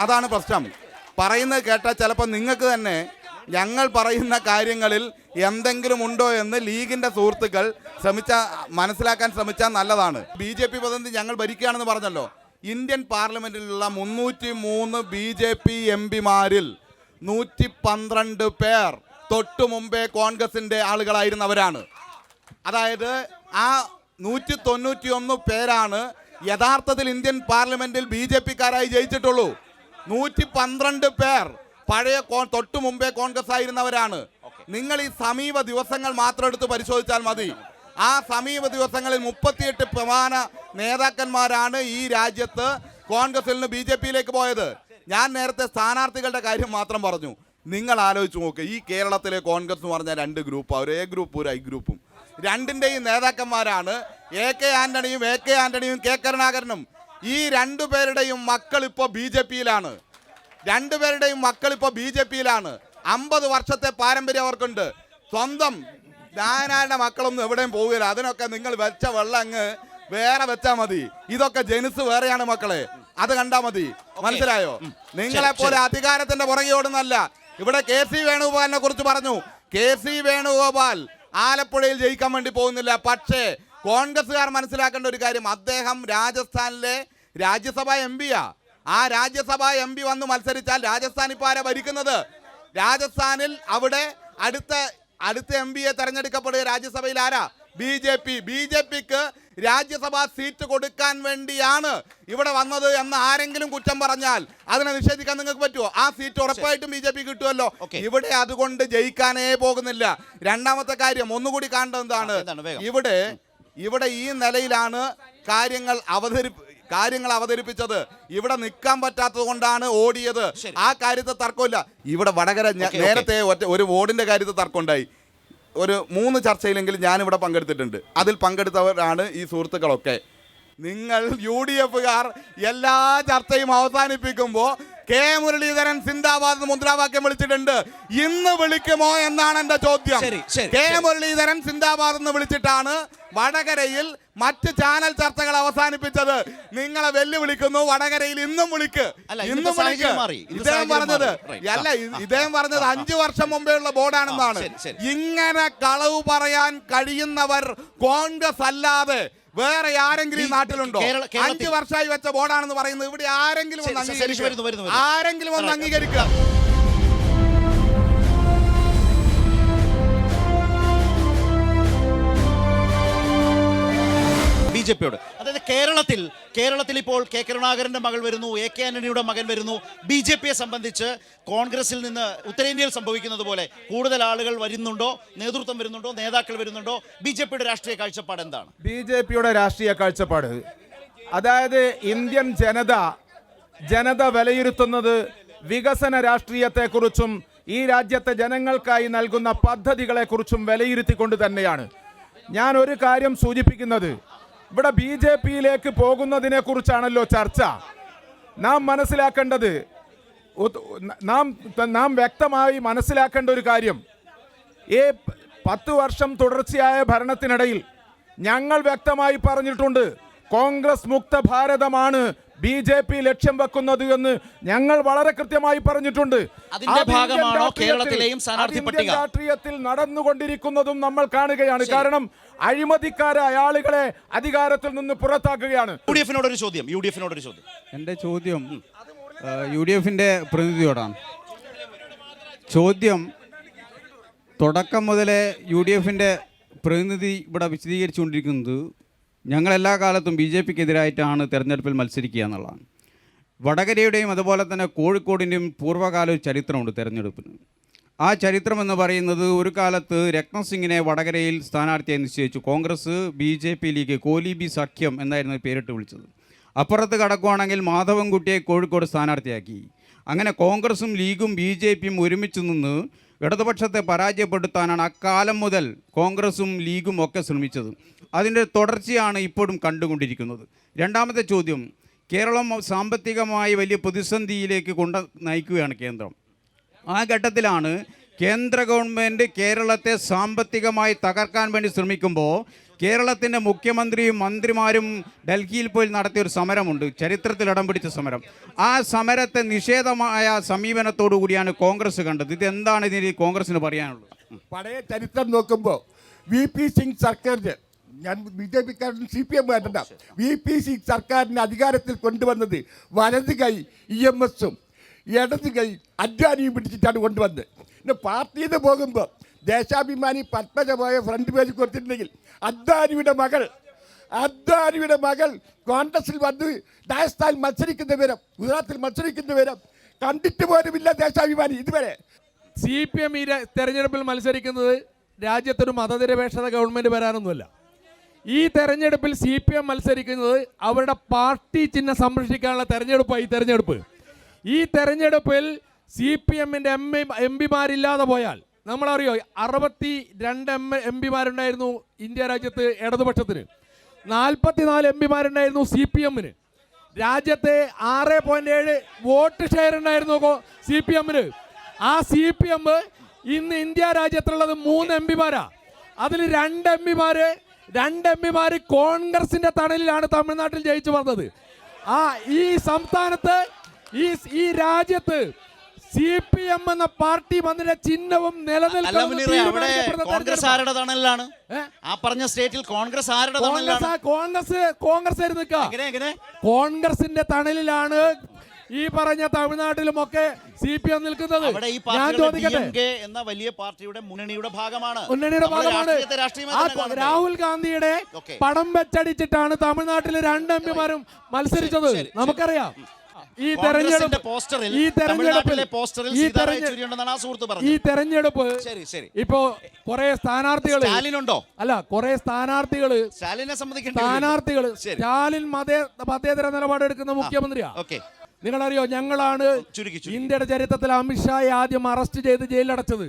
അതാണ് പ്രശ്നം. പറയുന്നത് കേട്ടാൽ ചിലപ്പോൾ നിങ്ങൾക്ക് തന്നെ ഞങ്ങൾ പറയുന്ന കാര്യങ്ങളിൽ എന്തെങ്കിലും ഉണ്ടോ എന്ന് ലീഗിൻ്റെ സുഹൃത്തുക്കൾ മനസ്സിലാക്കാൻ ശ്രമിച്ചാൽ നല്ലതാണ്. BJP പ്രതിനിധി ഞങ്ങൾ ഭരിക്കുകയാണെന്ന് പറഞ്ഞല്ലോ. ഇന്ത്യൻ പാർലമെൻറ്റിലുള്ള 303 BJP MPമാരിൽ 112 പേർ തൊട്ടു മുമ്പേ കോൺഗ്രസിൻ്റെ ആളുകളായിരുന്നവരാണ്. അതായത് ആ 191 പേരാണ് യഥാർത്ഥത്തിൽ ഇന്ത്യൻ പാർലമെന്റിൽ BJPക്കാരായി ജയിച്ചിട്ടുള്ളൂ. 112 പേർ പഴയ തൊട്ടു മുമ്പേ കോൺഗ്രസ് ആയിരുന്നവരാണ്. നിങ്ങൾ ഈ സമീപ ദിവസങ്ങൾ മാത്രം എടുത്ത് പരിശോധിച്ചാൽ മതി. ആ സമീപ ദിവസങ്ങളിൽ 38 പ്രധാന നേതാക്കന്മാരാണ് ഈ രാജ്യത്ത് കോൺഗ്രസിൽ നിന്ന് BJPയിലേക്ക് പോയത്. ഞാൻ നേരത്തെ സ്ഥാനാർത്ഥികളുടെ കാര്യം മാത്രം പറഞ്ഞു. നിങ്ങൾ ആലോചിച്ച് നോക്ക്, ഈ കേരളത്തിലെ കോൺഗ്രസ് എന്ന് പറഞ്ഞാൽ 2 ഗ്രൂപ്പാണ്, ഒരു A ഗ്രൂപ്പും ഒരു I ഗ്രൂപ്പും. രണ്ടിൻ്റെയും നേതാക്കന്മാരാണ് AK ആന്റണിയും കെ കരുണാകരനും. ഈ 2 പേരുടെയും മക്കൾ ഇപ്പോൾ BJPയിലാണ്. 2 പേരുടെയും മക്കൾ ഇപ്പോൾ BJPയിലാണ്. 50 വർഷത്തെ പാരമ്പര്യം അവർക്കുണ്ട്. സ്വന്തം നായനാരുടെ മക്കളൊന്നും എവിടെയും പോകില്ല. അതിനൊക്കെ നിങ്ങൾ വെച്ച വെള്ളം അങ്ങ് വേറെ വെച്ചാൽ മതി. ഇതൊക്കെ ജനിസ് വേറെയാണ് മക്കളെ, അത് കണ്ടാൽ മതി. മനസ്സിലായോ? നിങ്ങളെപ്പോലെ അധികാരത്തിന്റെ പുറകെ ഓടുന്നല്ല. ഇവിടെ KC വേണുഗോപാലിനെ കുറിച്ച് പറഞ്ഞു. KC വേണുഗോപാൽ ആലപ്പുഴയിൽ ജയിക്കാൻ വേണ്ടി പോകുന്നില്ല. പക്ഷേ കോൺഗ്രസ്സുകാർ മനസ്സിലാക്കേണ്ട ഒരു കാര്യം, അദ്ദേഹം രാജസ്ഥാനിലെ രാജ്യസഭാ MPയാ. ആ രാജ്യസഭാ MP വന്ന് മത്സരിച്ചാൽ രാജസ്ഥാൻ ഇപ്പോൾ ആരാ ഭരിക്കുന്നത്? രാജസ്ഥാനിൽ അവിടെ അടുത്ത MPയെ തെരഞ്ഞെടുക്കപ്പെടുക രാജ്യസഭയിൽ ആരാ? BJPക്ക് രാജ്യസഭാ സീറ്റ് കൊടുക്കാൻ വേണ്ടിയാണ് ഇവിടെ വന്നത് എന്ന് ആരെങ്കിലും കുറ്റം പറഞ്ഞാൽ അതിനെ നിഷേധിക്കാൻ നിങ്ങൾക്ക് പറ്റുമോ? ആ സീറ്റ് ഉറപ്പായിട്ടും BJP കിട്ടുമല്ലോ. ഇവിടെ അതുകൊണ്ട് ജയിക്കാനേ പോകുന്നില്ല. രണ്ടാമത്തെ കാര്യം ഒന്നുകൂടി കാണേണ്ടത് എന്താണ്? ഇവിടെ ഈ നിലയിലാണ് കാര്യങ്ങൾ അവതരിപ്പിച്ചത്. ഇവിടെ നിൽക്കാൻ പറ്റാത്തത് കൊണ്ടാണ് ഓടിയത്. ആ കാര്യത്തെ തർക്കമില്ല. ഇവിടെ വടകര നേരത്തെ ഒരു വോർഡിന്റെ കാര്യത്തിൽ തർക്കമുണ്ടായി. ഒരു 3 ചർച്ചയിലെങ്കിലും ഞാനിവിടെ പങ്കെടുത്തിട്ടുണ്ട്. അതിൽ പങ്കെടുത്തവരാണ് ഈ സുഹൃത്തുക്കളൊക്കെ. നിങ്ങൾ UDFകാർ എല്ലാ ചർച്ചയും അവസാനിപ്പിക്കുമ്പോൾ കെ മുരളീധരൻ സിന്ദാബാദ് മുദ്രാവാക്യം വിളിച്ചിട്ടുണ്ട്. ഇന്ന് വിളിക്കുമോ എന്നാണ് എന്റെ ചോദ്യം. കെ മുരളീധരൻ സിന്ദാബാദ് എന്ന് വിളിച്ചിട്ടാണ് വടകരയിൽ മറ്റ് ചാനൽ ചർച്ചകൾ അവസാനിപ്പിച്ചത്. നിങ്ങളെ വെല്ലുവിളിക്കുന്നു, വടകരയിൽ ഇന്നും വിളിക്ക്. ഇദ്ദേഹം പറഞ്ഞത് 5 വർഷം മുമ്പേ ഉള്ള ബോർഡാണെന്നാണ്. ഇങ്ങനെ കളവ് പറയാൻ കഴിയുന്നവർ കോൺഗ്രസ് അല്ലാതെ വേറെ ആരെങ്കിലും ഈ നാട്ടിലുണ്ടോ? 5 വർഷമായി വെച്ച ബോർഡാണെന്ന് പറയുന്നത്. ഇവിടെ ആരെങ്കിലും ഒന്ന് അംഗീകരിക്കുക. BJPയോട്, അതായത് കേരളത്തിൽ ഇപ്പോൾ കെ കരുണാകരന്റെ മകൾ വരുന്നു, AK ആന്റണിയുടെ മകൻ വരുന്നു. BJPയെ സംബന്ധിച്ച് കോൺഗ്രസിൽ നിന്ന് ഉത്തരേന്ത്യയിൽ സംഭവിക്കുന്നത് പോലെ കൂടുതൽ ആളുകൾ വരുന്നുണ്ടോ, നേതൃത്വം വരുന്നുണ്ടോ, നേതാക്കൾ വരുന്നുണ്ടോ? BJPയുടെ രാഷ്ട്രീയ കാഴ്ചപ്പാട് എന്താണ്? BJPയുടെ രാഷ്ട്രീയ കാഴ്ചപ്പാട്, അതായത് ഇന്ത്യൻ ജനത വിലയിരുത്തുന്നത് വികസന രാഷ്ട്രീയത്തെക്കുറിച്ചും ഈ രാജ്യത്തെ ജനങ്ങൾക്കായി നൽകുന്ന പദ്ധതികളെക്കുറിച്ചും വിലയിരുത്തിക്കൊണ്ട് തന്നെയാണ്. ഞാൻ ഒരു കാര്യം സൂചിപ്പിക്കുന്നത്, ഇവിടെ BJPയിലേക്ക് പോകുന്നതിനെ കുറിച്ചാണല്ലോ ചർച്ച. നാം മനസ്സിലാക്കേണ്ടത്, നാം വ്യക്തമായി മനസ്സിലാക്കേണ്ട ഒരു കാര്യം, ഈ 10 വർഷം തുടർച്ചയായ ഭരണത്തിനിടയിൽ ഞങ്ങൾ വ്യക്തമായി പറഞ്ഞിട്ടുണ്ട്, കോൺഗ്രസ് മുക്ത ഭാരതമാണ് BJP ലക്ഷ്യം വെക്കുന്നത് എന്ന് ഞങ്ങൾ വളരെ കൃത്യമായി പറഞ്ഞിട്ടുണ്ട്. അതിന്റെ ഭാഗമാണോ കേരളത്തിലെയും സ്ഥാനാർത്ഥി പട്ടിക? രാഷ്ട്രീയത്തിൽ നടന്നുകൊണ്ടിരിക്കുന്നതും നമ്മൾ കാണുകയാണ്. കാരണം അഴിമതിക്കാരായ ആളുകളെ അധികാരത്തിൽ നിന്ന് പുറത്താക്കുകയാണ്. യുഡിഎഫിനോടൊരു ചോദ്യം. എൻ്റെ ചോദ്യം UDFിൻ്റെ പ്രതിനിധിയോടാണ്. ചോദ്യം തുടക്കം മുതലേ UDFിൻ്റെ പ്രതിനിധി ഇവിടെ വിശദീകരിച്ചുകൊണ്ടിരിക്കുന്നത് ഞങ്ങളെല്ലാ കാലത്തും BJPക്കെതിരായിട്ടാണ് തെരഞ്ഞെടുപ്പിൽ മത്സരിക്കുക എന്നുള്ളതാണ്. വടകരയുടെയും അതുപോലെ തന്നെ കോഴിക്കോടിൻ്റെയും പൂർവ്വകാല ഒരു ചരിത്രമുണ്ട് തെരഞ്ഞെടുപ്പിന്. ആ ചരിത്രം എന്ന് പറയുന്നത്, ഒരു കാലത്ത് രത്നം സിംഗിനെ വടകരയിൽ സ്ഥാനാർത്ഥിയായി നിശ്ചയിച്ചു. കോൺഗ്രസ് BJP ലീഗ് കോലീബി സഖ്യം എന്നായിരുന്നു പേരിട്ട് വിളിച്ചത്. അപ്പുറത്ത് കടക്കുവാണെങ്കിൽ മാധവൻകുട്ടിയെ കോഴിക്കോട് സ്ഥാനാർത്ഥിയാക്കി. അങ്ങനെ കോൺഗ്രസും ലീഗും BJPയും ഒരുമിച്ച് നിന്ന് ഇടതുപക്ഷത്തെ പരാജയപ്പെടുത്താനാണ് അക്കാലം മുതൽ കോൺഗ്രസും ലീഗും ഒക്കെ ശ്രമിച്ചത്. അതിൻ്റെ തുടർച്ചയാണ് ഇപ്പോഴും കണ്ടുകൊണ്ടിരിക്കുന്നത്. രണ്ടാമത്തെ ചോദ്യം, കേരളം സാമ്പത്തികമായി വലിയ പ്രതിസന്ധിയിലേക്ക് നയിക്കുകയാണ് കേന്ദ്രം. ആ ഘട്ടത്തിലാണ് കേന്ദ്ര ഗവൺമെൻറ് കേരളത്തെ സാമ്പത്തികമായി തകർക്കാൻ വേണ്ടി ശ്രമിക്കുമ്പോൾ കേരളത്തിൻ്റെ മുഖ്യമന്ത്രിയും മന്ത്രിമാരും ഡൽഹിയിൽ പോയി നടത്തിയൊരു സമരമുണ്ട്, ചരിത്രത്തിൽ ഇടം പിടിച്ച സമരം. ആ സമരത്തെ നിഷേധമായ സമീപനത്തോടു കൂടിയാണ് കോൺഗ്രസ് കണ്ടത്. ഇതെന്താണ് ഇതിന് കോൺഗ്രസിന് പറയാനുള്ളത്? പഴയ ചരിത്രം നോക്കുമ്പോൾ VP സിംഗ് സർക്കാരിന്, ഞാൻ BJPക്കാരൻ CPM VP സിംഗ് സർക്കാരിനെ അധികാരത്തിൽ കൊണ്ടുവന്നത് വലത് കൈ EMSഉം ഇടത് കൈ അദ്വാനിയും പിടിച്ചിട്ടാണ് കൊണ്ടുവന്നത്. പിന്നെ പാർട്ടിയിൽ നിന്ന് പോകുമ്പോൾ ദേശാഭിമാനി പത്മജ പോയ ഫ്രണ്ട് പേജ് കൊടുത്തിട്ടുണ്ടെങ്കിൽ അദ്വാനിയുടെ മകൾ കോൺഗ്രസിൽ വന്ന് രാജസ്ഥാനിൽ മത്സരിക്കുന്ന വിവരം, ഗുജറാത്തിൽ മത്സരിക്കുന്ന വിവരം കണ്ടിട്ട് പോലുമില്ല ദേശാഭിമാനി ഇതുവരെ. CPM ഈ തെരഞ്ഞെടുപ്പിൽ മത്സരിക്കുന്നത് രാജ്യത്തൊരു മതനിരപേക്ഷത ഗവൺമെൻറ് വരാനൊന്നുമല്ല. ഈ തെരഞ്ഞെടുപ്പിൽ CPM മത്സരിക്കുന്നത് അവരുടെ പാർട്ടി ചിഹ്നം സംരക്ഷിക്കാനുള്ള തെരഞ്ഞെടുപ്പാണ് ഈ തെരഞ്ഞെടുപ്പ്. ഈ തെരഞ്ഞെടുപ്പിൽ CPMൻ്റെ MP മാരില്ലാതെ പോയാൽ, നമ്മളറിയോ 62 MP മാരുണ്ടായിരുന്നു ഇന്ത്യ രാജ്യത്ത് ഇടതുപക്ഷത്തിന്, 44 MP മാരുണ്ടായിരുന്നു CPMന്. രാജ്യത്തെ 6.7 വോട്ട് ഷെയർ ഉണ്ടായിരുന്നു CPMന്. ആ CPM ഇന്ന് ഇന്ത്യ രാജ്യത്തുള്ളത് 3 MP മാരാ. അതിൽ 2 MP കോൺഗ്രസിന്റെ തണലിലാണ് തമിഴ്നാട്ടിൽ ജയിച്ചു വന്നത്. ഈ സംസ്ഥാനത്ത് ഈ രാജ്യത്ത് CPM എന്ന പാർട്ടി വന്നിട്ട് ചിഹ്നവും കോൺഗ്രസ് ആരുടെ തണലിലാണ്? ആ പറഞ്ഞ സ്റ്റേറ്റിൽ കോൺഗ്രസ് ആരുടെ തണലിലാണ്? കോൺഗ്രസിന്റെ തണലിലാണ് ഈ പറഞ്ഞ തമിഴ്നാട്ടിലുമൊക്കെ CPM നിൽക്കുന്നത്. ഞാൻ ചോദിക്കട്ടെ, എന്ന വലിയ പാർട്ടിയുടെ മുന്നണിയുടെ ഭാഗമാണ്. രാഹുൽ ഗാന്ധിയുടെ പടം വെച്ചടിച്ചിട്ടാണ് തമിഴ്നാട്ടിൽ 2 MP മാരും മത്സരിച്ചത്. നമുക്കറിയാം. ഈ തെരഞ്ഞെടുപ്പ് ഇപ്പോ കുറെ സ്ഥാനാർത്ഥികൾ സ്റ്റാലിൻ മതേതര നിലപാടെടുക്കുന്ന മുഖ്യമന്ത്രിയാ. നിങ്ങളറിയോ, ഞങ്ങളാണ് ഇന്ത്യയുടെ ചരിത്രത്തിൽ അമിത്ഷായെ ആദ്യം അറസ്റ്റ് ചെയ്ത് ജയിലിലടച്ചത്.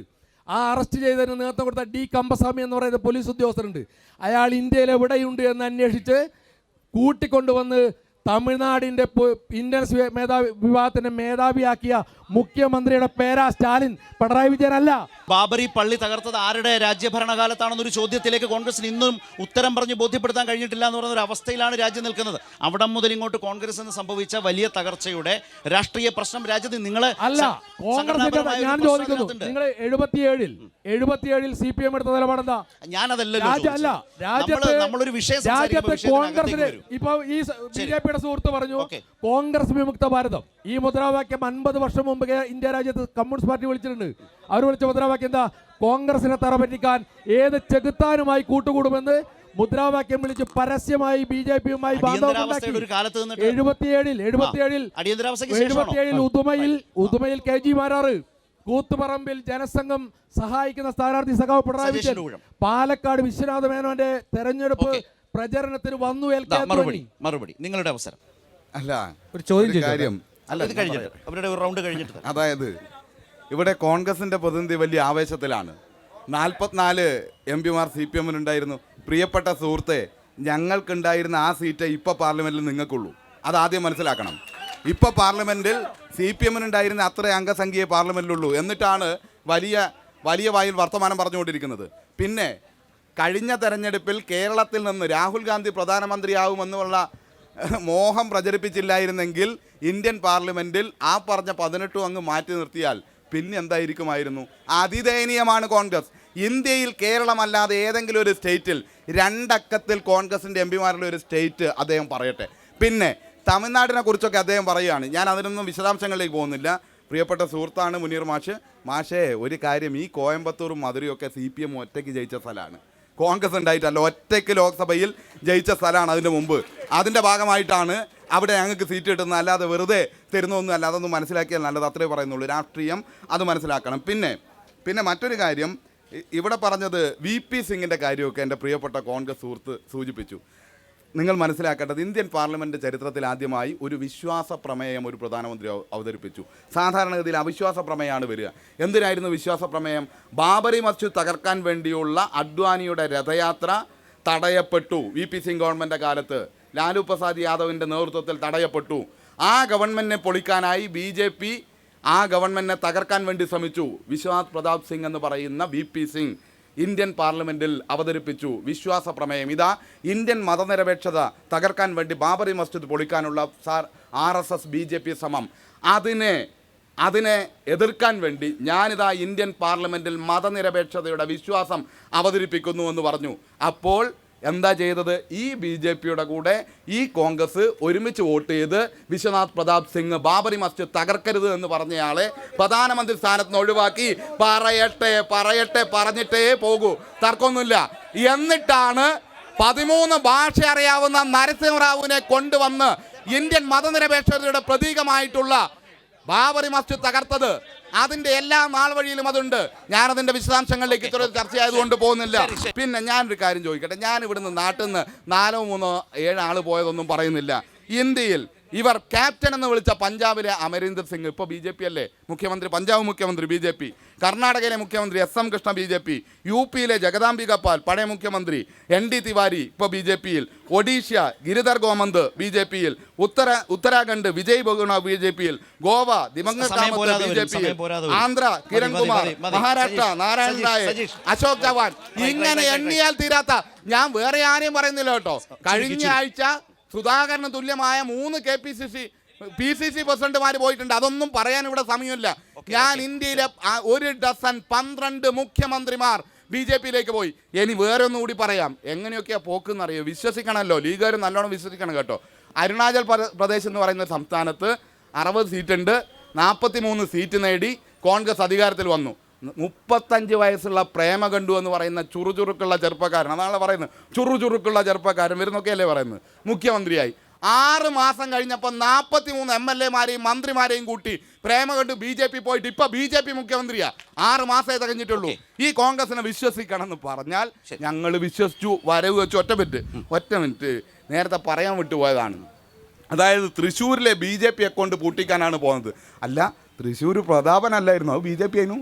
ആ അറസ്റ്റ് ചെയ്തതിന് നേതൃത്വം കൊടുത്ത D കമ്പസ്വാമി എന്ന് പറയുന്ന പോലീസ് ഉദ്യോഗസ്ഥരുണ്ട്. അയാൾ ഇന്ത്യയിൽ എവിടെയുണ്ട് എന്ന് അന്വേഷിച്ച് കൂട്ടിക്കൊണ്ടുവന്ന് തമിഴ്നാടിൻ്റെ ഇന്ത്യൻസ് വിഭാഗത്തിൻ്റെ മേധാവിയാക്കിയ മുഖ്യമന്ത്രിയുടെ പേരാ സ്റ്റാലിൻ, പിണറായി വിജയൻ അല്ല. ബാബറി പള്ളി തകർത്തത് ആരുടെ രാജ്യഭരണകാലത്താണെന്നൊരു ചോദ്യത്തിലേക്ക് കോൺഗ്രസിന് ഇന്നും ഉത്തരം പറഞ്ഞ് ബോധ്യപ്പെടുത്താൻ കഴിഞ്ഞിട്ടില്ല എന്ന് പറയുന്ന ഒരു അവസ്ഥയിലാണ് രാജ്യം നിൽക്കുന്നത്. അവിടെ മുതൽ ഇങ്ങോട്ട് കോൺഗ്രസിന് സംഭവിച്ച വലിയ തകർച്ചയുടെ രാഷ്ട്രീയ പ്രശ്നം രാജ്യത്ത് നിങ്ങൾ അല്ല. കോൺഗ്രസിന്റെ ഞാൻ ചോദിക്കുന്നു, നിങ്ങൾ 77-ൽ CPM എടുത്ത നിലപാടെന്താ? ഞാനതല്ല നമ്മളൊരു വിഷയം കോൺഗ്രസിന് ഇപ്പൊ ഈ BJPയുടെ സുഹൃത്ത് പറഞ്ഞു കോൺഗ്രസ് വിമുക്ത ഭാരതം. ഈ മുദ്രാവാക്യം 50 വർഷം മുമ്പ് ഇന്ത്യ രാജ്യത്ത് കമ്മ്യൂണിസ്റ്റ് പാർട്ടി വിളിച്ചിട്ടുണ്ട്. അവർ വിളിച്ച മുദ്രാവാക്യം എന്താ? കോൺഗ്രസിനെ തറപറ്റിക്കാൻ ഏത് ചെകുത്താനുമായി കൂട്ടുകൂടുമെന്ന് മുദ്രാവാക്യം വിളിച്ച് പരസ്യമായി BJPയുമായി ബാന്ധവമുണ്ടാക്കി. 77-ൽ ഉദുമയിൽ KG മാരാറ്, കൂത്തുപറമ്പിൽ ജനസംഘം സഹായിക്കുന്ന സ്ഥാനാർത്ഥി സഖാവ് പിണറായി വിജയൻ, പാലക്കാട് വിശ്വനാഥ മേനോന്റെ തെരഞ്ഞെടുപ്പ് പ്രചരണത്തിന് വന്നു. മറുപടി നിങ്ങളുടെ അവസരം. അല്ല, ഒരു ചോദ്യം കാര്യം അവരുടെ ഒരു റൗണ്ട് കഴിഞ്ഞിട്ട്, അതായത് ഇവിടെ കോൺഗ്രസിന്റെ പ്രതിനിധി വലിയ ആവേശത്തിലാണ്. 44 MP മാർ CPMനുണ്ടായിരുന്നു. പ്രിയപ്പെട്ട സുഹൃത്തെ, ഞങ്ങൾക്കുണ്ടായിരുന്ന ആ സീറ്റ് ഇപ്പോൾ പാർലമെന്റിൽ നിങ്ങൾക്കുള്ളൂ. അതാദ്യം മനസ്സിലാക്കണം. ഇപ്പോൾ പാർലമെൻറ്റിൽ CPM ഉണ്ടായിരുന്ന അത്ര അംഗസംഖ്യയെ പാർലമെൻറ്റിലുള്ളൂ. എന്നിട്ടാണ് വലിയ വായിൽ വർത്തമാനം പറഞ്ഞുകൊണ്ടിരിക്കുന്നത്. പിന്നെ കഴിഞ്ഞ തെരഞ്ഞെടുപ്പിൽ കേരളത്തിൽ നിന്ന് രാഹുൽ ഗാന്ധി പ്രധാനമന്ത്രിയാവുമെന്നുള്ള മോഹം പ്രചരിപ്പിച്ചില്ലായിരുന്നെങ്കിൽ ഇന്ത്യൻ പാർലമെൻറ്റിൽ ആ പറഞ്ഞ 18 അങ്ങ് മാറ്റി നിർത്തിയാൽ പിന്നെ എന്തായിരിക്കുമായിരുന്നു? അതിദയനീയമാണ് കോൺഗ്രസ്. ഇന്ത്യയിൽ കേരളമല്ലാതെ ഏതെങ്കിലും ഒരു സ്റ്റേറ്റിൽ 2 അക്കത്തിൽ കോൺഗ്രസിൻ്റെ MP-മാരുടെ ഒരു സ്റ്റേറ്റ് അദ്ദേഹം പറയട്ടെ. പിന്നെ തമിഴ്നാടിനെ കുറിച്ചൊക്കെ അദ്ദേഹം പറയുകയാണ്. ഞാൻ അതിനൊന്നും വിശദാംശങ്ങളിലേക്ക് പോകുന്നില്ല. പ്രിയപ്പെട്ട സുഹൃത്താണ് മുനീർ മാഷേ, ഒരു കാര്യം, ഈ കോയമ്പത്തൂറും മധുരയൊക്കെ CPM ഒറ്റയ്ക്ക് ജയിച്ച സ്ഥലമാണ്. കോൺഗ്രസ് ഉണ്ടായിട്ടല്ല, ഒറ്റയ്ക്ക് ലോക്സഭയിൽ ജയിച്ച സ്ഥലമാണ് അതിൻ്റെ മുമ്പ്. അതിൻ്റെ ഭാഗമായിട്ടാണ് അവിടെ ഞങ്ങൾക്ക് സീറ്റ് കിട്ടുന്നത്, അല്ലാതെ വെറുതെ തരുന്നൊന്നും അല്ല. അതൊന്നും മനസ്സിലാക്കിയാൽ നല്ലത്, അത്രേ പറയുന്നുള്ളൂ. രാഷ്ട്രീയം അത് മനസ്സിലാക്കണം. പിന്നെ മറ്റൊരു കാര്യം, ഇവിടെ പറഞ്ഞത് VP സിംഗിൻ്റെ കാര്യമൊക്കെ എൻ്റെ പ്രിയപ്പെട്ട കോൺഗ്രസ് സുഹൃത്ത് സൂചിപ്പിച്ചു. നിങ്ങൾ മനസ്സിലാക്കേണ്ടത്, ഇന്ത്യൻ പാർലമെൻറ്റ് ചരിത്രത്തിൽ ആദ്യമായി ഒരു വിശ്വാസ പ്രമേയം ഒരു പ്രധാനമന്ത്രി അവതരിപ്പിച്ചു. സാധാരണഗതിയിൽ അവിശ്വാസ പ്രമേയമാണ് വരിക. എന്തിനായിരുന്നു വിശ്വാസ പ്രമേയം? ബാബറി മസ്ജിദ് തകർക്കാൻ വേണ്ടിയുള്ള അദ്വാനിയുടെ രഥയാത്ര തടയപ്പെട്ടു. VP സിംഗ് ഗവൺമെൻറ് കാലത്ത് ലാലു പ്രസാദ് യാദവിൻ്റെ നേതൃത്വത്തിൽ തടയപ്പെട്ടു. ആ ഗവൺമെൻറ്റിനെ പൊളിക്കാനായി BJP ആ ഗവൺമെൻറ്റിനെ തകർക്കാൻ വേണ്ടി ശ്രമിച്ചു. വിശ്വനാഥ് പ്രതാപ് സിംഗ് എന്ന് പറയുന്ന VP സിംഗ് ഇന്ത്യൻ പാർലമെൻറ്റിൽ അവതരിപ്പിച്ചു വിശ്വാസ പ്രമേയം. ഇതാ ഇന്ത്യൻ മതനിരപേക്ഷത തകർക്കാൻ വേണ്ടി ബാബറി മസ്ജിദ് പൊളിക്കാനുള്ള RSS BJP ശ്രമം, അതിനെ എതിർക്കാൻ വേണ്ടി ഞാനിതാ ഇന്ത്യൻ പാർലമെൻറ്റിൽ മതനിരപേക്ഷതയുടെ വിശ്വാസം അവതരിപ്പിക്കുന്നു എന്ന് പറഞ്ഞു. അപ്പോൾ എന്താ ചെയ്തത്? ഈ BJPയുടെ കൂടെ ഈ കോൺഗ്രസ് ഒരുമിച്ച് വോട്ട് ചെയ്ത് വിശ്വനാഥ് പ്രതാപ് സിംഗ് ബാബറി മസ്ജിദ് തകർക്കരുത് എന്ന് പറഞ്ഞയാളെ പ്രധാനമന്ത്രി സ്ഥാനത്ത് നിന്ന് ഒഴിവാക്കി. പറഞ്ഞിട്ടേ പോകൂ, തർക്കമൊന്നുമില്ല. എന്നിട്ടാണ് 13 ഭാഷ അറിയാവുന്ന നരസിംഹറാവുവിനെ കൊണ്ടുവന്ന് ഇന്ത്യൻ മതനിരപേക്ഷതയുടെ പ്രതീകമായിട്ടുള്ള ബാബറി മസ്ജിദ് തകർത്തത്. അതിൻ്റെ എല്ലാ നാൾ വഴിയിലും അതുണ്ട്. ഞാനതിൻ്റെ വിശദാംശങ്ങളിലേക്ക് ഇത്ര ചർച്ചയായതുകൊണ്ട് പോകുന്നില്ല. പിന്നെ ഞാനൊരു കാര്യം ചോദിക്കട്ടെ. ഞാൻ ഇവിടുന്ന് നാട്ടിൽ നിന്ന് 4, 3, 7 ആൾ പോയതൊന്നും പറയുന്നില്ല. ഇന്ത്യയിൽ ഇവർ ക്യാപ്റ്റൻ എന്ന് വിളിച്ച പഞ്ചാബിലെ അമരീന്ദർ സിംഗ് ഇപ്പോൾ BJP അല്ലേ മുഖ്യമന്ത്രി, പഞ്ചാബ് മുഖ്യമന്ത്രി BJP, കർണാടകയിലെ മുഖ്യമന്ത്രി SM കൃഷ്ണ BJP, UP-യിലെ ജഗദാംബിക പാൽ പഴയ മുഖ്യമന്ത്രി ND തിവാരി ഇപ്പോൾ BJP-യിൽ, ഒഡീഷ ഗിരിധർ ഗോമന്ത് BJP-യിൽ, ഉത്തരാഖണ്ഡ് വിജയ് ബഗുണ BJP-യിൽ, ഗോവ ദിവംഗത് കാമത്ത് BJP-യിൽ, ആന്ധ്ര കിരൺ കുമാർ, മഹാരാഷ്ട്ര നാരായൺ റായ്, അശോക് ചവാൻ, ഇങ്ങനെ എണ്ണിയാൽ തീരാത്ത, ഞാൻ വേറെ ആരെയും പറയുന്നില്ല കേട്ടോ. കഴിഞ്ഞ ആഴ്ച സുധാകരന് തുല്യമായ 3 PCC പ്രസിഡന്റുമാർ പോയിട്ടുണ്ട്. അതൊന്നും പറയാൻ ഇവിടെ സമയമില്ല. ഞാൻ ഇന്ത്യയിലെ 1 ഡസൻ 12 മുഖ്യമന്ത്രിമാർ BJP-യിലേക്ക് പോയി. ഇനി വേറെ ഒന്നുകൂടി പറയാം. എങ്ങനെയൊക്കെയാ പോക്കെന്നറിയോ? വിശ്വസിക്കണമല്ലോ, ലീഗുകാർ നല്ലോണം വിശ്വസിക്കണം കേട്ടോ. അരുണാചൽ പ്രദേശ് എന്ന് പറയുന്ന സംസ്ഥാനത്ത് 60 സീറ്റുണ്ട്. 43 സീറ്റ് നേടി കോൺഗ്രസ് അധികാരത്തിൽ വന്നു. 35 വയസ്സുള്ള പ്രേമകണ്ഠു എന്ന് പറയുന്ന ചുറുചുറുക്കുള്ള ചെറുപ്പക്കാരൻ, അതാണ് പറയുന്നത്, ചുറുചുറുക്കുള്ള ചെറുപ്പക്കാരൻ വരുന്നൊക്കെയല്ലേ പറയുന്നത്, മുഖ്യമന്ത്രിയായി. 6 മാസം കഴിഞ്ഞപ്പോൾ 43 MLA-മാരെയും മന്ത്രിമാരെയും കൂട്ടി പ്രേമകണ്ഠു BJP പോയിട്ട് ഇപ്പൊ BJP മുഖ്യമന്ത്രിയാ. 6 മാസമേ തികഞ്ഞിട്ടുള്ളൂ. ഈ കോൺഗ്രസിനെ വിശ്വസിക്കണം എന്ന് പറഞ്ഞാൽ ഞങ്ങൾ വിശ്വസിച്ചു. വരവ് വെച്ച് ഒറ്റ മിനിറ്റ് നേരത്തെ പറയാൻ വിട്ടുപോയതാണ്. അതായത് തൃശ്ശൂരിലെ BJP അക്കൗണ്ട് പൂട്ടിക്കാനാണ് പോകുന്നത്. അല്ല, തൃശ്ശൂർ പ്രതാപനല്ലായിരുന്നു, അത് BJP ആയിരുന്നു.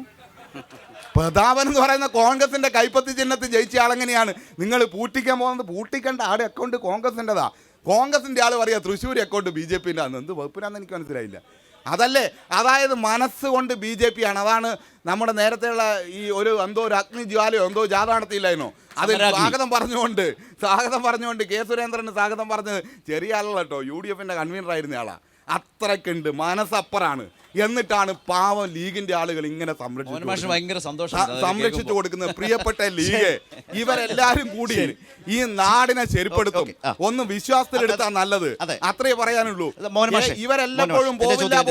പ്രതാപൻ എന്ന് പറയുന്ന കോൺഗ്രസിന്റെ കൈപ്പത്തി ചിഹ്നത്തിൽ ജയിച്ച ആളെങ്ങനെയാണ് നിങ്ങൾ പൂട്ടിക്കാൻ പോകുന്നത്? പൂട്ടിക്കേണ്ട ആടെ അക്കൗണ്ട് കോൺഗ്രസിൻ്റെതാ. കോൺഗ്രസിൻ്റെ ആൾ പറയുക തൃശ്ശൂർ അക്കൗണ്ട് BJP-ൻ്റെ ആണെന്ന്. എന്ത് വകുപ്പിനാന്ന് എനിക്ക് മനസ്സിലായില്ല. അതല്ലേ, അതായത് മനസ്സുകൊണ്ട് BJP ആണ്. അതാണ് നമ്മുടെ നേരത്തെയുള്ള ഈ ഒരു അഗ്നിജ്വാലയോ ജാഥ നടത്തിയില്ലായിരുന്നോ, അതിൽ സ്വാഗതം പറഞ്ഞുകൊണ്ട് K. സുരേന്ദ്രന് സ്വാഗതം പറഞ്ഞത് ചെറിയ ആളല്ല കേട്ടോ, UDF-ൻ്റെ കൺവീനർ ആയിരുന്ന ആളാ. അത്രയ്ക്കുണ്ട്, മനസ്സപ്പറാണ്. എന്നിട്ടാണ് പാവം ലീഗിന്റെ ആളുകൾ ഇങ്ങനെ സംരക്ഷിച്ചു കൊടുക്കുന്നത്. പ്രിയപ്പെട്ട ലീഗ്, ഇവരെല്ലാരും കൂടി ഈ നാടിനെ ശരിപ്പെടുത്തും. ഒന്ന് വിശ്വാസത്തിലെടുത്താൽ നല്ലത്, അത്രേ പറയാനുള്ളൂ. ഇവരെല്ലാപ്പോഴും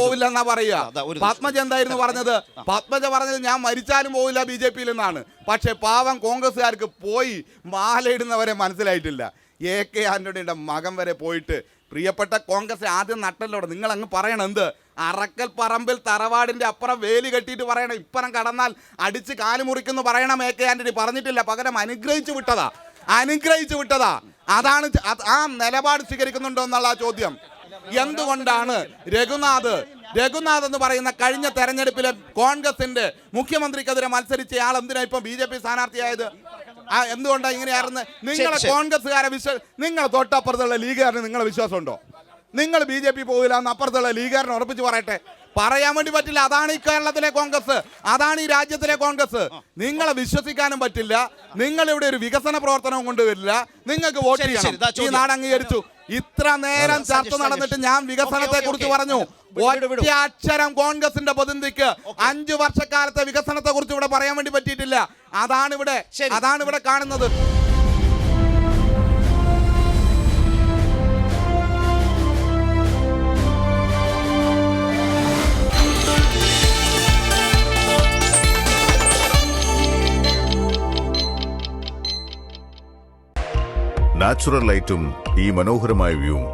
പോവില്ല എന്നാ പറയാ. പത്മജ എന്തായിരുന്നു പറഞ്ഞത്? പത്മജ പറഞ്ഞത് ഞാൻ മരിച്ചാലും പോവില്ല BJP-യിൽ എന്നാണ്. പക്ഷെ പാവം കോൺഗ്രസ്സുകാർക്ക് പോയി മാലയിടുന്നവരെ മനസ്സിലായിട്ടില്ല. AK ആന്റണിയുടെ മകൻ വരെ പോയിട്ട്, പ്രിയപ്പെട്ട കോൺഗ്രസ് ആദ്യം നട്ടല്ലോടെ നിങ്ങൾ അങ്ങ് പറയണം. എന്ത് അറക്കൽ പറമ്പിൽ തറവാടിന്റെ അപ്പുറം വേലി കെട്ടിയിട്ട് പറയണം, ഇപ്പുറം കടന്നാൽ അടിച്ച് കാല് മുറിക്കുന്നു പറയണം. AK ആന്റണി പറഞ്ഞിട്ടില്ല, പകരം അനുഗ്രഹിച്ചു വിട്ടതാ. അതാണ് ആ നിലപാട് സ്വീകരിക്കുന്നുണ്ടോ എന്നുള്ള ചോദ്യം. എന്തുകൊണ്ടാണ് രഘുനാഥ് എന്ന് പറയുന്ന കഴിഞ്ഞ തെരഞ്ഞെടുപ്പിലെ കോൺഗ്രസിന്റെ മുഖ്യമന്ത്രിക്കെതിരെ മത്സരിച്ച ആൾ എന്തിനാ ഇപ്പൊ BJP സ്ഥാനാർത്ഥിയായത്? എന്തുകൊണ്ടാണ് ഇങ്ങനെയായിരുന്നു? നിങ്ങളെ കോൺഗ്രസ്സുകാരെ നിങ്ങളെ തൊട്ടപ്പുറത്തുള്ള ലീഗുകാരന് നിങ്ങളെ വിശ്വാസമുണ്ടോ? നിങ്ങൾ BJP പോകില്ല എന്ന് അപ്പുറത്തുള്ള ലീഗുകാരനെ ഉറപ്പിച്ച് പറയട്ടെ. പറയാൻ വേണ്ടി പറ്റില്ല. അതാണ് ഈ കേരളത്തിലെ കോൺഗ്രസ്, അതാണ് ഈ രാജ്യത്തിലെ കോൺഗ്രസ്. നിങ്ങളെ വിശ്വസിക്കാനും പറ്റില്ല. നിങ്ങൾ ഇവിടെ ഒരു വികസന പ്രവർത്തനവും കൊണ്ടുവരില്ല. നിങ്ങൾക്ക് വോട്ട് ചെയ്യണം. ഈ നാട് അംഗീകരിച്ചു. ഇത്ര നേരം ചർച്ച നടന്നിട്ട് ഞാൻ വികസനത്തെ കുറിച്ച് പറഞ്ഞു. ഒറ്റ അക്ഷരം കോൺഗ്രസിന്റെ പ്രതിനിധിക്ക് 5 വർഷക്കാലത്തെ വികസനത്തെ കുറിച്ച് ഇവിടെ പറയാൻ വേണ്ടി പറ്റിയിട്ടില്ല. അതാണ് ഇവിടെ കാണുന്നത്. നാച്ചുറൽ ലൈറ്റും ഈ മനോഹരമായ വ്യൂവും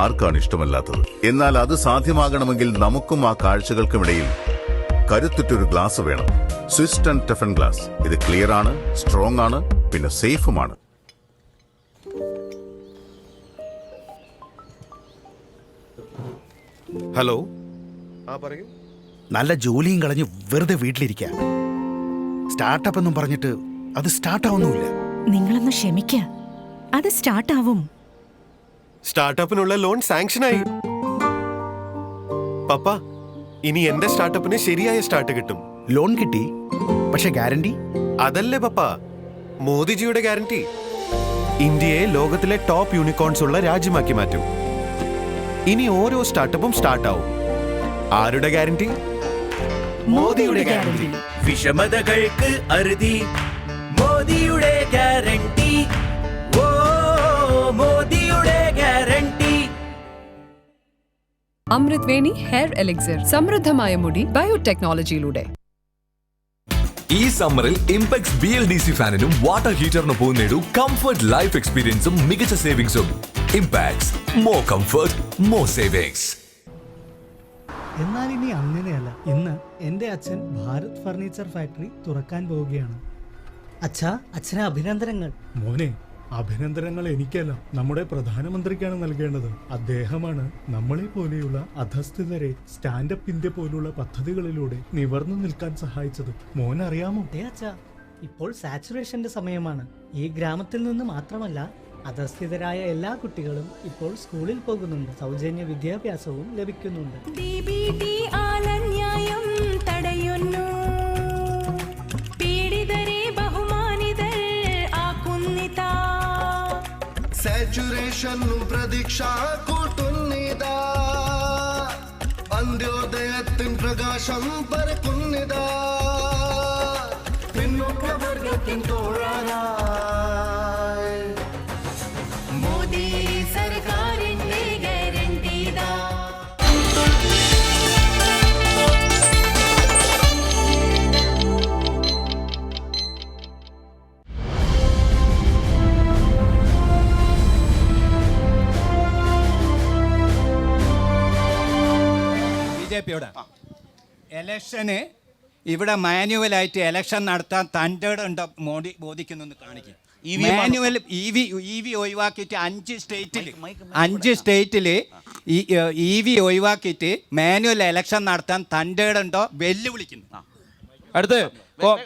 ആർക്കാണ് ഇഷ്ടമല്ലാത്തത്? എന്നാൽ അത് സാധ്യമാകണമെങ്കിൽ നമുക്കും ആ കാഴ്ചകൾക്കുമിടയിൽ കരുത്തുറ്റൊരു ഗ്ലാസ് വേണം. Swiss and toughen glass. ഇത് ക്ലിയർ ആണ്, സ്ട്രോങ് ആണ്, പിന്നെ സേഫുമാണ്. ഹലോ, പറയൂ. നല്ല ജോലിയും കളഞ്ഞ് വെറുതെ വീട്ടിലിരിക്കുക. സ്റ്റാർട്ടപ്പ് എന്നും പറഞ്ഞിട്ട് അത് സ്റ്റാർട്ടാവുന്നുമില്ല. നിങ്ങളൊന്ന് ക്ഷമിക്ക, അത് സ്റ്റാർട്ടാവും. സ്റ്റാർട്ടപ്പിനുള്ള ലോൺ സാങ്ഷനായി. പപ്പ, ഇനി എന്റെ സ്റ്റാർട്ടപ്പിന് ശരിയായ സ്റ്റാർട്ട് കിട്ടും. ലോൺ കിട്ടി, പക്ഷെ ഗ്യാരണ്ടി അതല്ലേ പപ്പ, മോദിജിയുടെ ഗ്യാരണ്ടി. ഇന്ത്യയെ ലോകത്തിലെ ടോപ്പ് യൂണിക്കോൺസ് ഉള്ള രാജ്യമാക്കി മാറ്റും. ഇനി ഓരോ സ്റ്റാർട്ടപ്പും സ്റ്റാർട്ടാവും. ആരുടെ ഗ്യാരണ്ടി? മോദിയുടെ ഗ്യാരണ്ടി. വിഷമതകൾക്ക് അറുതി മോദിയുടെ ഗ്യാരണ്ടി. ഓ മോദിയുടെ ഗ്യാരണ്ടി. അമൃത് വേണി ഹെയർ എലിക്സിർ, സമൃദ്ധമായ മുടി ബയോടെക്നോളജിയിലൂടെ. ഈ സമ്മറിൽ ഇംപെക്സ് BLDC ഫാനിനും വാട്ടർ ഹീറ്ററിനൊപ്പം നേടൂ കംഫർട്ട് ലൈഫ് എക്സ്പീരിയൻസും മികച്ച സേവിങ്സും. Impex, more comfort, more savings. എന്നാൽ ഇനി അങ്ങനെയല്ല. ഇന്ന് എൻ്റെ അച്ഛൻ ഭാരത് ഫർണിച്ചർ ഫാക്ടറി തുറക്കാൻ പോവുകയാണ്. അച്ഛന് അഭിനന്ദനങ്ങൾ. മോനെ, അഭിനന്ദനങ്ങൾ എനിക്കല്ല, നമ്മുടെ പ്രധാനമന്ത്രിക്കാണ് നൽകേണ്ടത്. അദ്ദേഹമാണ് നമ്മളെ പോലെയുള്ള അധസ്ഥിതരെ സ്റ്റാൻഡപ്പ് ഇന്ത്യ പോലുള്ള പദ്ധതികളിലൂടെ നിവർന്നു നിൽക്കാൻ സഹായിച്ചത്. മോൻ അറിയാമോ? ഇപ്പോൾ സാച്ചുറേഷന്റെ സമയമാണ്. ഈ ഗ്രാമത്തിൽ നിന്ന് മാത്രമല്ല, അധസ്ഥിതരായ എല്ലാ കുട്ടികളും ഇപ്പോൾ സ്കൂളിൽ പോകുന്നുണ്ട്. സൗജന്യ വിദ്യാഭ്യാസവും ലഭിക്കുന്നുണ്ട്. സാച്ചുറേഷൻ പ്രതീക്ഷ കൂട്ടുന്നിതാ, അന്ത്യോദയത്തിൻ പ്രകാശം പരക്കുന്നിതാ, പിന്നോക്കവർഗത്തിൻ തോഴാനായി മോദി സർക്കാരിന്റെ ഗ്യാരണ്ടിതാ. BJPയോട് ഇലക്ഷന് ഇവിടെ മാനുവലായിട്ട് ഇലക്ഷൻ നടത്താൻ തൻ്റെ ഉണ്ടോ മോദി ബോധിക്കുന്നു കാണിക്കും. മാനുവൽ EV ഒഴിവാക്കിയിട്ട് 5 സ്റ്റേറ്റിൽ EV ഒഴിവാക്കിയിട്ട് മാനുവൽ ഇലക്ഷൻ നടത്താൻ തൻ്റെ ഉണ്ടോ വെല്ലുവിളിക്കുന്നു. അടുത്ത്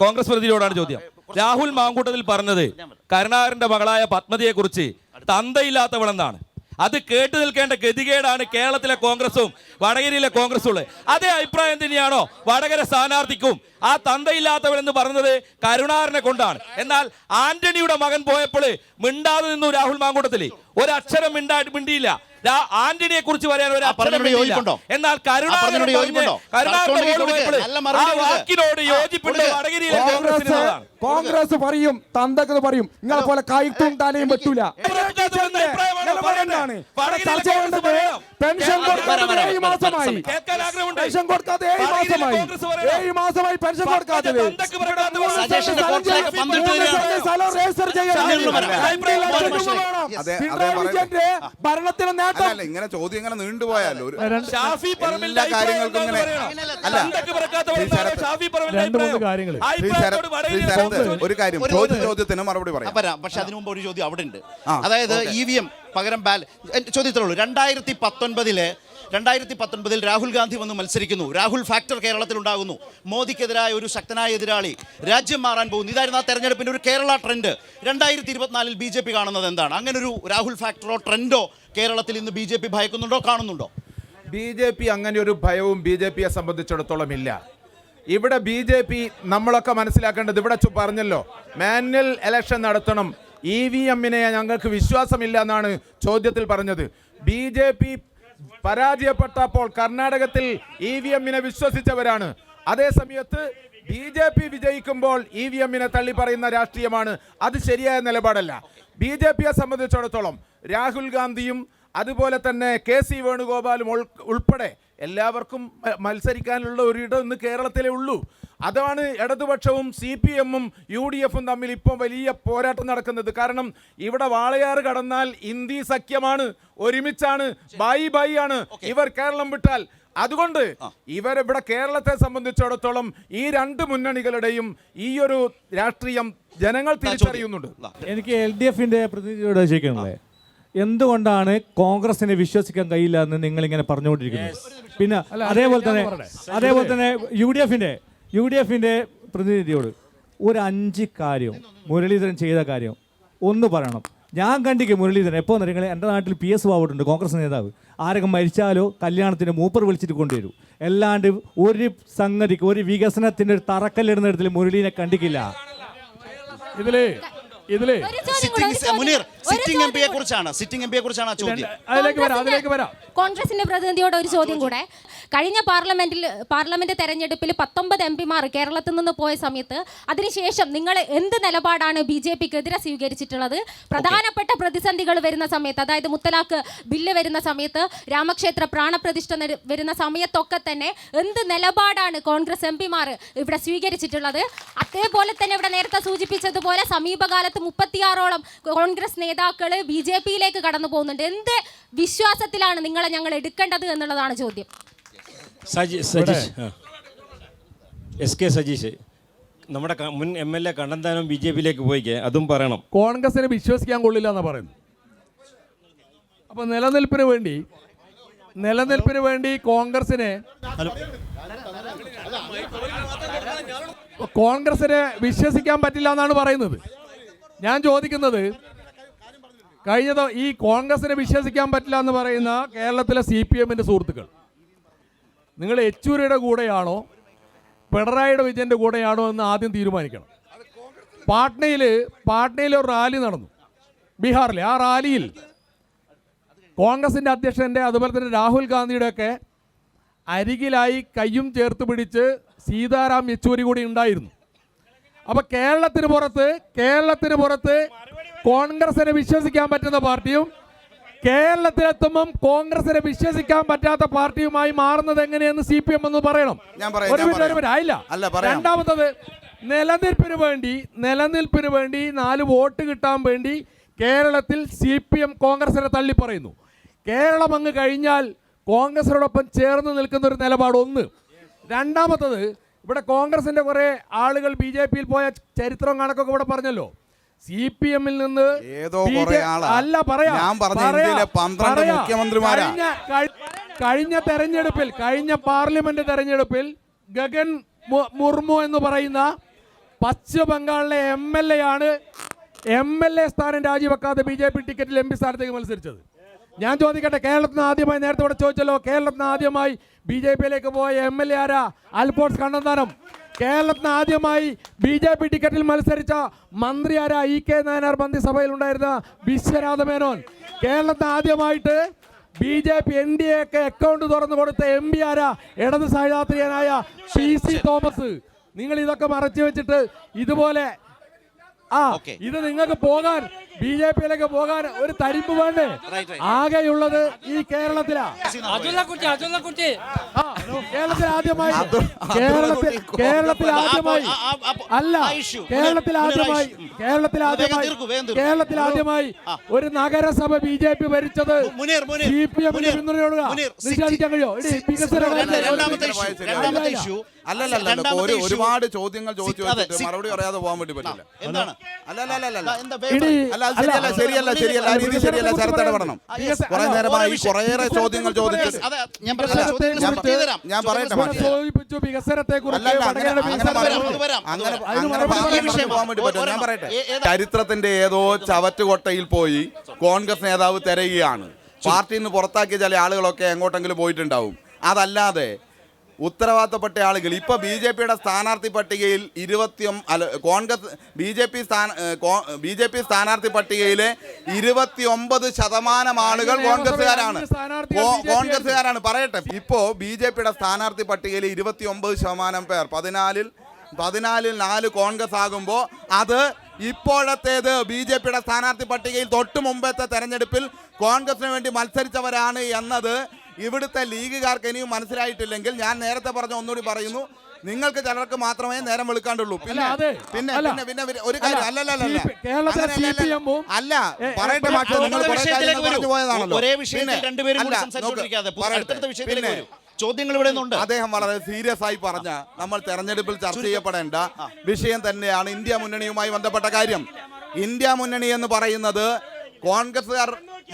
കോൺഗ്രസ് പ്രതിനിധിയോടാണ് ചോദ്യം. രാഹുൽ മാങ്കൂട്ടത്തിൽ പറഞ്ഞത് കരുണാകരന്റെ മകളായ പത്മതിയെ കുറിച്ച് തന്തയില്ലാത്തവളെന്നാണ്. അത് കേട്ടു നിൽക്കേണ്ട ഗതികേടാണ് കേരളത്തിലെ കോൺഗ്രസും വടകരയിലെ കോൺഗ്രസും ഉള്ളത്. അതേ അഭിപ്രായം തന്നെയാണോ വടകര സ്ഥാനാർത്ഥിക്കും? ആ തന്തയില്ലാത്തവരെന്ന് പറഞ്ഞത് കരുണാകരനെ കൊണ്ടാണ്. എന്നാൽ ആന്റണിയുടെ മകൻ പോയപ്പോൾ മിണ്ടാതെ നിന്നു രാഹുൽ മാങ്കൂട്ടത്തിൽ. ഒരക്ഷരം മിണ്ടിയില്ല. ആന്റണിയെ കുറിച്ച് പറയാൻ ഒരു അക്ഷരം മിണ്ടിയില്ല. എന്നാൽ കരുണാകരനോട് യോജിപ്പുണ്ട് വടകരയിലെ കോൺഗ്രസിനോടാണ്. കോൺഗ്രസ് പറയും, തന്തക്കെന്ന് പറയും, നിങ്ങളെ പോലെ കായ്ത്തും താനയും പറ്റൂല. പെൻഷൻ കൊടുക്കാത്തത് 7 മാസമായി. പെൻഷൻ കൊടുക്കാതെ 7 മാസമായി പെൻഷൻ കൊടുക്കാത്തത്. ഭരണത്തിന് നേട്ടം. ഇങ്ങനെ ചോദ്യം ഇങ്ങനെ നീണ്ടുപോയാലോ ഷാഫി പറമ്പിലിന്റെ കാര്യങ്ങൾക്കും ഇങ്ങനെ അല്ല. ഒരു കാര്യം ചോദ്യത്തിന് മറുപടി പറയാം. പക്ഷെ അതിനു മുമ്പ് ഒരു ചോദ്യം അവിടെ ഉണ്ട്. അതായത് EVM പകരം ചോദ്യത്തിലേ ഉള്ളൂ. 2019 രാഹുൽ ഗാന്ധി വന്ന് മത്സരിക്കുന്നു. രാഹുൽ ഫാക്ടർ കേരളത്തിൽ ഉണ്ടാകുന്നു. മോദിക്കെതിരായ ഒരു ശക്തനായ എതിരാളി, രാജ്യം മാറാൻ പോകുന്നു. ഇതായിരുന്നു ആ തെരഞ്ഞെടുപ്പിൻ്റെ ഒരു കേരള ട്രെൻഡ്. 2024 BJP കാണുന്നത് എന്താണ്? അങ്ങനെ ഒരു രാഹുൽ ഫാക്ടറോ ട്രെൻഡോ കേരളത്തിൽ ഇന്ന് BJP ഭയക്കുന്നുണ്ടോ, കാണുന്നുണ്ടോ? BJP അങ്ങനെ ഒരു ഭയവും BJPയെ സംബന്ധിച്ചിടത്തോളം ഇല്ല. ഇവിടെ BJP നമ്മളൊക്കെ മനസ്സിലാക്കേണ്ടത്, ഇവിടെ പറഞ്ഞല്ലോ മാനുവൽ ഇലക്ഷൻ നടത്തണം, EVM-നെ ഞങ്ങൾക്ക് വിശ്വാസമില്ല എന്നാണ് ചോദ്യത്തിൽ പറഞ്ഞത്. BJP പരാജയപ്പെട്ടപ്പോൾ കർണാടകത്തിൽ EVM-നെ വിശ്വസിച്ചവരാണ്. അതേ സമയത്ത് BJP വിജയിക്കുമ്പോൾ EVM-നെ തള്ളി പറയുന്ന രാഷ്ട്രീയമാണ്. അത് ശരിയായ നിലപാടല്ല. BJPയെ സംബന്ധിച്ചിടത്തോളം രാഹുൽ ഗാന്ധിയും അതുപോലെ തന്നെ KC വേണുഗോപാലും ഉൾപ്പെടെ എല്ലാവർക്കും മത്സരിക്കാനുള്ള ഒരിടം ഇന്ന് കേരളത്തിലേ ഉള്ളൂ. അതാണ് ഇടതുപക്ഷവും CPM-ഉം UDF-ഉം തമ്മിൽ ഇപ്പോൾ വലിയ പോരാട്ടം നടക്കുന്നത്. കാരണം ഇവിടെ വാളയാറ് കടന്നാൽ ഇന്ത്യ സഖ്യമാണ്, ഒരുമിച്ചാണ്, ബൈ ആണ്. ഇവർ കേരളം വിട്ടാൽ അതുകൊണ്ട് ഇവരിവിടെ കേരളത്തെ സംബന്ധിച്ചിടത്തോളം ഈ രണ്ട് മുന്നണികളുടെയും ഈ ഒരു രാഷ്ട്രീയം ജനങ്ങൾ തിരിച്ചറിയുന്നുണ്ട്. എനിക്ക് LDF-ന്റെ പ്രതിനിധിയോട് ചോദിക്കണല്ലേ, എന്തുകൊണ്ടാണ് കോൺഗ്രസിനെ വിശ്വസിക്കാൻ കഴിയില്ല എന്ന് നിങ്ങളിങ്ങനെ പറഞ്ഞുകൊണ്ടിരിക്കുന്നത്? പിന്നെ അതേപോലെ തന്നെ UDF-ന്റെ പ്രതിനിധിയോട് ഒരു 5 കാര്യം മുരളീധരൻ ചെയ്ത കാര്യം ഒന്ന് പറയണം. ഞാൻ കണ്ടിക്ക് മുരളീധരൻ എപ്പോൾ നിങ്ങൾ എൻ്റെ നാട്ടിൽ PS ബാബുണ്ട്, കോൺഗ്രസ് നേതാവ്. ആരെങ്കിലും മരിച്ചാലോ കല്യാണത്തിന് മൂപ്പർ വിളിച്ചിട്ട് കൊണ്ടുവരും. അല്ലാണ്ട് ഒരു സംഗതിക്ക് ഒരു വികസനത്തിൻ്റെ ഒരു തറക്കല്ലിടുന്നിടത്തിൽ മുരളീനെ കണ്ടിക്കില്ല. കോൺഗ്രസിന്റെ പ്രതിനിധിയോട് ഒരു ചോദ്യം കൂടെ. കഴിഞ്ഞ പാർലമെന്റ് തെരഞ്ഞെടുപ്പിൽ 19 MP-മാർ കേരളത്തിൽ നിന്ന് പോയ സമയത്ത് അതിനുശേഷം നിങ്ങൾ എന്ത് നിലപാടാണ് BJPക്കെതിരെ സ്വീകരിച്ചിട്ടുള്ളത്? പ്രധാനപ്പെട്ട പ്രതിസന്ധികൾ വരുന്ന സമയത്ത്, അതായത് മുത്തലാഖ് ബില്ല് വരുന്ന സമയത്ത്, രാമക്ഷേത്ര പ്രാണപ്രതിഷ്ഠ വരുന്ന സമയത്തൊക്കെ തന്നെ എന്ത് നിലപാടാണ് കോൺഗ്രസ് MP-മാർ ഇവിടെ സ്വീകരിച്ചിട്ടുള്ളത്? അതേപോലെ തന്നെ ഇവിടെ നേരത്തെ സൂചിപ്പിച്ചതുപോലെ സമീപകാലത്ത് 36ഓളം കോൺഗ്രസ് നേതാക്കൾ BJPയിലേക്ക് കടന്നു പോകുന്നുണ്ട്. എന്ത് വിശ്വാസത്തിലാണ് നിങ്ങളെ ഞങ്ങൾ എടുക്കേണ്ടത് എന്നുള്ളതാണ് ചോദ്യം. സജീഷ് നമ്മുടെ മുൻ MLA കണ്ണന്താനം BJPയിലേക്ക് പോയിക്കേ, അതും പറയണം. കോൺഗ്രസിനെ വിശ്വസിക്കാൻ കൊള്ളില്ല എന്നാണ് പറയുന്നത്. അപ്പോൾ നിലനിൽപ്പിന് വേണ്ടി കോൺഗ്രസിനെ വിശ്വസിക്കാൻ പറ്റില്ല എന്നാണ് പറയുന്നത്. ഞാൻ ചോദിക്കുന്നത്, ഈ കോൺഗ്രസിനെ വിശ്വസിക്കാൻ പറ്റില്ല എന്ന് പറയുന്ന കേരളത്തിലെ CPM-ന്റെ സുഹൃത്തുക്കൾ, നിങ്ങൾ യെച്ചൂരിയുടെ കൂടെയാണോ പിണറായിയുടെ വിജയൻ്റെ കൂടെയാണോ എന്ന് ആദ്യം തീരുമാനിക്കണം. പാട്നയിൽ ഒരു റാലി നടന്നു, ബീഹാറിലെ. ആ റാലിയിൽ കോൺഗ്രസിൻ്റെ അധ്യക്ഷൻ്റെ അതുപോലെ തന്നെ രാഹുൽ ഗാന്ധിയുടെയൊക്കെ അരികിലായി കയ്യും ചേർത്ത് പിടിച്ച് സീതാറാം യെച്ചൂരി കൂടി ഉണ്ടായിരുന്നു. അപ്പോൾ കേരളത്തിന് പുറത്ത് കോൺഗ്രസിനെ വിശ്വസിക്കാൻ പറ്റുന്ന പാർട്ടിയും കേരളത്തിലെത്തുമ്പം കോൺഗ്രസിനെ വിശ്വസിക്കാൻ പറ്റാത്ത പാർട്ടിയുമായി മാറുന്നത് എങ്ങനെയെന്ന് CPM എന്ന് പറയണം. ആയില്ല. രണ്ടാമത്തത്, നിലനിൽപ്പിന് വേണ്ടി 4 വോട്ട് കിട്ടാൻ വേണ്ടി കേരളത്തിൽ CPM കോൺഗ്രസിനെ തള്ളി പറയുന്നു. കേരളം അങ്ങ് കഴിഞ്ഞാൽ കോൺഗ്രസിനോടൊപ്പം ചേർന്ന് നിൽക്കുന്ന ഒരു നിലപാട് ഒന്ന്. രണ്ടാമത്തത്, ഇവിടെ കോൺഗ്രസിന്റെ കുറേ ആളുകൾ BJPയിൽ പോയ ചരിത്രം കണക്കൊക്കെ ഇവിടെ പറഞ്ഞല്ലോ. CPM-ൽ നിന്ന് കഴിഞ്ഞ പാർലമെന്റ് തെരഞ്ഞെടുപ്പിൽ ഗഗൻ മുർമു എന്ന് പറയുന്ന പശ്ചിമ ബംഗാളിലെ MLA ആണ് MLA സ്ഥാനം രാജിവെക്കാതെ BJP ടിക്കറ്റിൽ MP സ്ഥാനത്തേക്ക് മത്സരിച്ചത്. ഞാൻ ചോദിക്കട്ടെ, കേരളത്തിന് ആദ്യമായി, നേരത്തെ ഇവിടെ ചോദിച്ചല്ലോ, കേരളത്തിന് ആദ്യമായി BJPയിലേക്ക് പോയ MLA ആരാ? അൽഫോൺസ് കണ്ണന്താനം. കേരളത്തിന് ആദ്യമായി BJP ടിക്കറ്റിൽ മത്സരിച്ച മന്ത്രി ആരാ? EK നായനാർ മന്ത്രിസഭയിൽ ഉണ്ടായിരുന്ന വിശ്വനാഥ മേനോൻ. കേരളത്തിന് ആദ്യമായിട്ട് BJP NDA ഒക്കെ അക്കൗണ്ട് തുറന്നു കൊടുത്ത MP ആരാ? ഇടത് സഹയാത്രികനായ PC തോമസ്. നിങ്ങൾ ഇതൊക്കെ മറച്ചു വെച്ചിട്ട് ഇതുപോലെ ഇത് നിങ്ങൾക്ക് പോകാൻ, BJPയിലേക്ക് പോകാൻ ഒരു തരിമ്പ് വേണ്ടേ? ആകെയുള്ളത് ഈ കേരളത്തിലാണ്. കേരളത്തിൽ ആദ്യമായി ഒരു നഗരസഭ BJP ഭരിച്ചത് CPM-ന്റെ പിന്തുണയോടുക നിഷേധിക്കാൻ കഴിയോ? അല്ലല്ല ഒരുപാട് ചോദ്യങ്ങൾ ചോദിച്ചു വെച്ചിട്ട് മറുപടി പറയാതെ പോകാൻ വേണ്ടി പറ്റില്ല. എന്താണ് ശരിയല്ല ആ രീതി ശരിയല്ല. ശരത്ത് ഇടപെടണം. കുറെ നേരമായി കുറേയേറെ ചോദ്യങ്ങൾ ചോദിച്ചു. ഞാൻ പറയട്ടെ ഞാൻ പറയട്ടെ. ചരിത്രത്തിന്റെ ഏതോ ചവറ്റുകൊട്ടയിൽ പോയി കോൺഗ്രസ് നേതാവ് തിരയുകയാണ്. പാർട്ടിയിൽ നിന്ന് പുറത്താക്കിയ ചില ആളുകളൊക്കെ എങ്ങോട്ടെങ്കിലും പോയിട്ടുണ്ടാവും. അതല്ലാതെ ഉത്തരവാദിത്തപ്പെട്ട ആളുകൾ ഇപ്പൊ BJPയുടെ സ്ഥാനാർത്ഥി പട്ടികയിൽ കോൺഗ്രസ് BJP സ്ഥാനാർത്ഥി പട്ടികയിലെ 29% ആളുകൾ കോൺഗ്രസ്സുകാരാണ്. പറയട്ടെ, ഇപ്പോ BJPയുടെ സ്ഥാനാർത്ഥി പട്ടികയിൽ 29% പേർ 14-ൽ 4 കോൺഗ്രസ് ആകുമ്പോൾ അത് ഇപ്പോഴത്തേത് BJPയുടെ സ്ഥാനാർത്ഥി പട്ടികയിൽ തൊട്ട് മുമ്പത്തെ തെരഞ്ഞെടുപ്പിൽ കോൺഗ്രസിന് വേണ്ടി മത്സരിച്ചവരാണ് എന്നത് ഇവിടുത്തെ ലീഗുകാർക്ക് ഇനിയും മനസ്സിലായിട്ടില്ലെങ്കിൽ ഞാൻ നേരത്തെ പറഞ്ഞ ഒന്നുകൂടി പറയുന്നു. നിങ്ങൾക്ക് ചിലർക്ക് മാത്രമേ നേരം വെളുക്കാണ്ടുള്ളൂ. പിന്നെ ഒരു കാര്യം അല്ല പറയട്ടെ, നിങ്ങൾ പറഞ്ഞു പോയതാണല്ലോ. ചോദ്യങ്ങൾ ഇവിടെ ഉണ്ട്. അദ്ദേഹം വളരെ സീരിയസ് ആയി പറഞ്ഞ നമ്മൾ തെരഞ്ഞെടുപ്പിൽ ചർച്ച ചെയ്യപ്പെടേണ്ട വിഷയം തന്നെയാണ് ഇന്ത്യ മുന്നണിയുമായി ബന്ധപ്പെട്ട കാര്യം. ഇന്ത്യ മുന്നണി എന്ന് പറയുന്നത് കോൺഗ്രസ്സുകാർ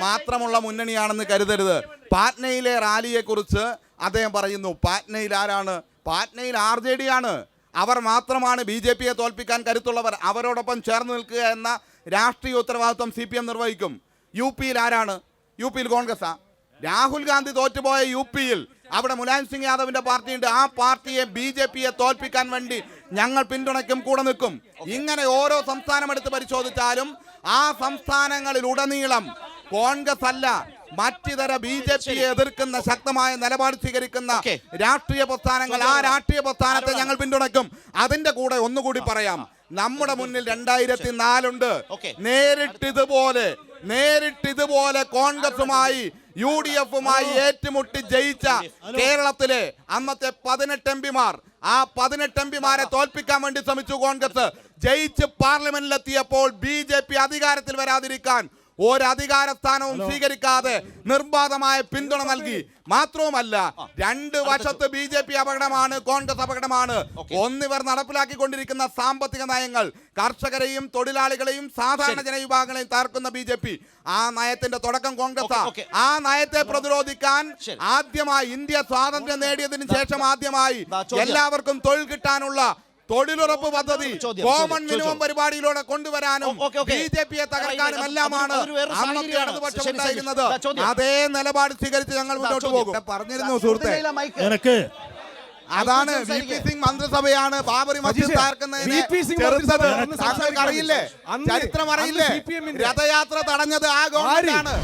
മാത്രമുള്ള മുന്നണിയാണെന്ന് കരുതരുത്. പാറ്റ്നയിലെ റാലിയെ കുറിച്ച് അദ്ദേഹം പറയുന്നു. പാറ്റ്നയിൽ ആരാണ്? പാറ്റ്നയിൽ RJD ആണ്. അവർ മാത്രമാണ് BJPയെ തോൽപ്പിക്കാൻ കരുത്തുള്ളവർ. അവരോടൊപ്പം ചേർന്ന് നിൽക്കുക എന്ന രാഷ്ട്രീയ ഉത്തരവാദിത്വം CPM നിർവഹിക്കും. UPയിൽ ആരാണ്? UPയിൽ കോൺഗ്രസ്സാ. രാഹുൽ ഗാന്ധി തോറ്റുപോയ UPയിൽ അവിടെ മുലായം സിംഗ് യാദവിന്റെ പാർട്ടിയുണ്ട്. ആ പാർട്ടിയെ BJPയെ തോൽപ്പിക്കാൻ വേണ്ടി ഞങ്ങൾ പിന്തുണയ്ക്കും, കൂടെ നിൽക്കും. ഇങ്ങനെ ഓരോ സംസ്ഥാനം എടുത്ത് പരിശോധിച്ചാലും ആ സംസ്ഥാനങ്ങളിൽ ഉടനീളം കോൺഗ്രസ് അല്ല മറ്റിതര BJPയെ എതിർക്കുന്ന ശക്തമായ നിലപാട് സ്വീകരിക്കുന്ന രാഷ്ട്രീയ പ്രസ്ഥാനങ്ങൾ, ആ രാഷ്ട്രീയ പ്രസ്ഥാനത്തെ ഞങ്ങൾ പിന്തുണയ്ക്കും. അതിന്റെ കൂടെ ഒന്നുകൂടി പറയാം, നമ്മുടെ മുന്നിൽ 2004 ഉണ്ട്. നേരിട്ടിതുപോലെ കോൺഗ്രസുമായി UDFുമായി ഏറ്റുമുട്ടി ജയിച്ച കേരളത്തിലെ അന്നത്തെ 18 MPമാർ, ആ 18 MPമാരെ തോൽപ്പിക്കാൻ വേണ്ടി ശ്രമിച്ചു കോൺഗ്രസ്. ജയിച്ച് പാർലമെന്റിലെത്തിയപ്പോൾ BJP അധികാരത്തിൽ വരാതിരിക്കാൻ ഒരധികാര സ്ഥാനവും സ്വീകരിക്കാതെ നിർബാധമായ പിന്തുണ നൽകി. മാത്രവുമല്ല, 2 വശത്ത് BJP അപകടമാണ്, കോൺഗ്രസ് അപകടമാണ്. ഒന്നിവർ നടപ്പിലാക്കിക്കൊണ്ടിരിക്കുന്ന സാമ്പത്തിക നയങ്ങൾ കർഷകരെയും തൊഴിലാളികളെയും സാധാരണ ജനവിഭാഗങ്ങളെയും തകർക്കുന്ന BJP. ആ നയത്തിന്റെ തുടക്കം കോൺഗ്രസ്. ആ നയത്തെ പ്രതിരോധിക്കാൻ ആദ്യമായി ഇന്ത്യ സ്വാതന്ത്ര്യം നേടിയതിനു ശേഷം ആദ്യമായി എല്ലാവർക്കും തൊഴിൽ കിട്ടാനുള്ള തൊഴിലുറപ്പ് പദ്ധതി കോമൺ മിനിമം പരിപാടിയിലൂടെ കൊണ്ടുവരാനും BJPയെ തകർക്കാനും എല്ലാമാണ് അന്നത്തെ ഇടതുപക്ഷം ഉണ്ടായിരുന്നത്. അതേ നിലപാട് സ്വീകരിച്ച് ഞങ്ങൾ മുന്നോട്ട് പോകും. പറഞ്ഞിരുന്നു സുഹൃത്തെ, അതാണ് VP സിംഗ് മന്ത്രിസഭയാണ് ബാബറി മസ്ജിദ് തകർക്കുന്നതിനെ ചെറുത്തത്. താങ്കൾക്ക് അറിയില്ലേ? ചരിത്രം അറിയില്ലേ? രഥയാത്ര തടഞ്ഞത് ആ ഗവൺമെന്റാണ്.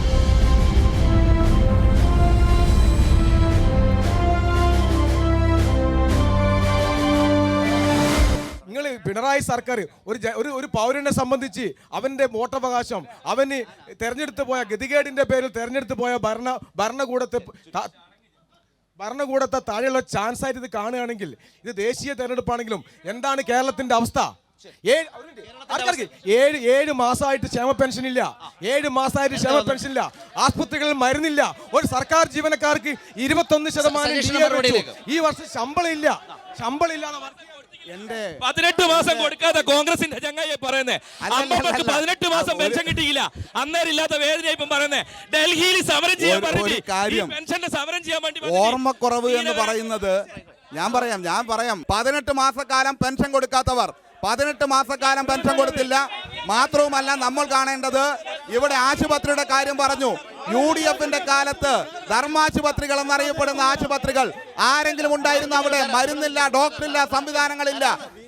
നിങ്ങൾ പിണറായി സർക്കാർ ഒരു പൗരനെ സംബന്ധിച്ച് അവൻ്റെ വോട്ടവകാശം, അവന് തെരഞ്ഞെടുത്ത് പോയ ഗതികേടിൻ്റെ പേരിൽ തെരഞ്ഞെടുത്ത് പോയ ഭരണകൂടത്തെ താഴെയുള്ള ചാൻസ് ആയിട്ട് ഇത് കാണുകയാണെങ്കിൽ, ഇത് ദേശീയ തെരഞ്ഞെടുപ്പാണെങ്കിലും എന്താണ് കേരളത്തിൻ്റെ അവസ്ഥ? 7 മാസമായിട്ട് ക്ഷേമ പെൻഷൻ ഇല്ല. 7 മാസമായിട്ട് ക്ഷേമ പെൻഷൻ ഇല്ല. ആസ്പത്രികളിൽ മരുന്നില്ല. ഒരു സർക്കാർ ജീവനക്കാർക്ക് 21% ഈ വർഷം ശമ്പളം ഇല്ല. 18 മാസം കൊടുക്കാതെ കോൺഗ്രസിന്റെ ചങ്ങായി പറയുന്നേ, അമ്മക്ക് 18 മാസം പെൻഷൻ കിട്ടിയില്ല. അന്നേരം ഇല്ലാത്ത വേദന ഇപ്പം പറയുന്നേ. ഡൽഹിയിൽ സമരം ചെയ്യാൻ പെൻഷന്റെ സമരം ചെയ്യാൻ വേണ്ടി ഓർമ്മക്കുറവ് എന്ന് പറയുന്നത് ഞാൻ പറയാം 18 മാസക്കാലം പെൻഷൻ കൊടുക്കാത്തവർ 18 മാസക്കാലം പെൻഷൻ കൊടുത്തില്ല. മാത്രവുമല്ല, നമ്മൾ കാണേണ്ടത് ഇവിടെ ആശുപത്രിയുടെ കാര്യം പറഞ്ഞു. UDFന്റെ കാലത്ത് ധർമാശുപത്രികൾ എന്നറിയപ്പെടുന്ന ആശുപത്രികൾ ആരെങ്കിലും ഉണ്ടായിരുന്നു? അവിടെ മരുന്നില്ല, ഡോക്ടറില്ല, സംവിധാനങ്ങളില്ല.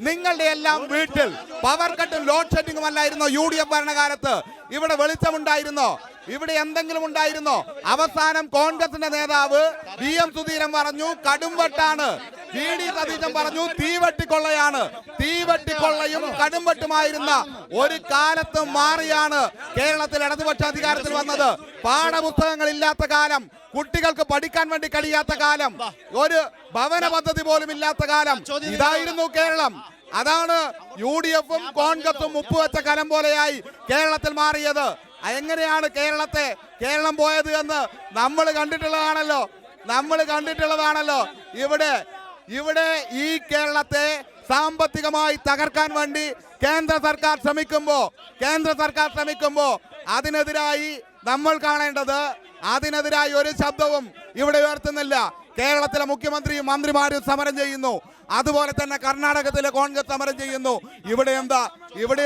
നിങ്ങളുടെ എല്ലാം വീട്ടിൽ പവർ കട്ടും ലോഡ് ഷെഡിങ്ങും അല്ലായിരുന്നോ UDF ഭരണകാലത്ത്? ഇവിടെ വെളിച്ചമുണ്ടായിരുന്നോ? ഇവിടെ എന്തെങ്കിലും ഉണ്ടായിരുന്നോ? അവസാനം കോൺഗ്രസിന്റെ നേതാവ് VM സുധീരൻ പറഞ്ഞു കടുംവെട്ടാണ്. VD സതീശൻ പറഞ്ഞു തീവെട്ടിക്കൊള്ളയാണ്. തീവെട്ടിക്കൊള്ളയും കടുംവെട്ടുമായിരുന്ന ഒരു കാലത്ത് മാറിയാണ് കേരളത്തിൽ ഇടതുപക്ഷ അധികാരത്തിൽ വന്നത്. പാഠപുസ്തകങ്ങൾ ഇല്ലാത്ത കാലം, കുട്ടികൾക്ക് പഠിക്കാൻ വേണ്ടി കഴിയാത്ത കാലം, ഒരു ഭവന പദ്ധതി പോലും ഇല്ലാത്ത കാലം, ഇതായിരുന്നു കേരളം. അതാണ് UDFും കോൺഗ്രസും ഉപ്പുവെച്ച കലം പോലെയായി കേരളത്തിൽ മാറിയത്. എങ്ങനെയാണ് കേരളം പോയത് എന്ന് നമ്മൾ കണ്ടിട്ടുള്ളതാണല്ലോ. ഇവിടെ ഇവിടെ ഈ കേരളത്തെ സാമ്പത്തികമായി തകർക്കാൻ വേണ്ടി കേന്ദ്ര സർക്കാർ ശ്രമിക്കുമ്പോൾ അതിനെതിരായി നമ്മൾ കാണേണ്ടത്, അതിനെതിരായി ഒരു ശബ്ദവും ഇവിടെ ഉയർത്തുന്നില്ല. കേരളത്തിലെ മുഖ്യമന്ത്രിയും മന്ത്രിമാരും സമരം ചെയ്യുന്നു, അതുപോലെ തന്നെ കർണാടകത്തിലെ കോൺഗ്രസ് സമരം ചെയ്യുന്നു. ഇവിടെ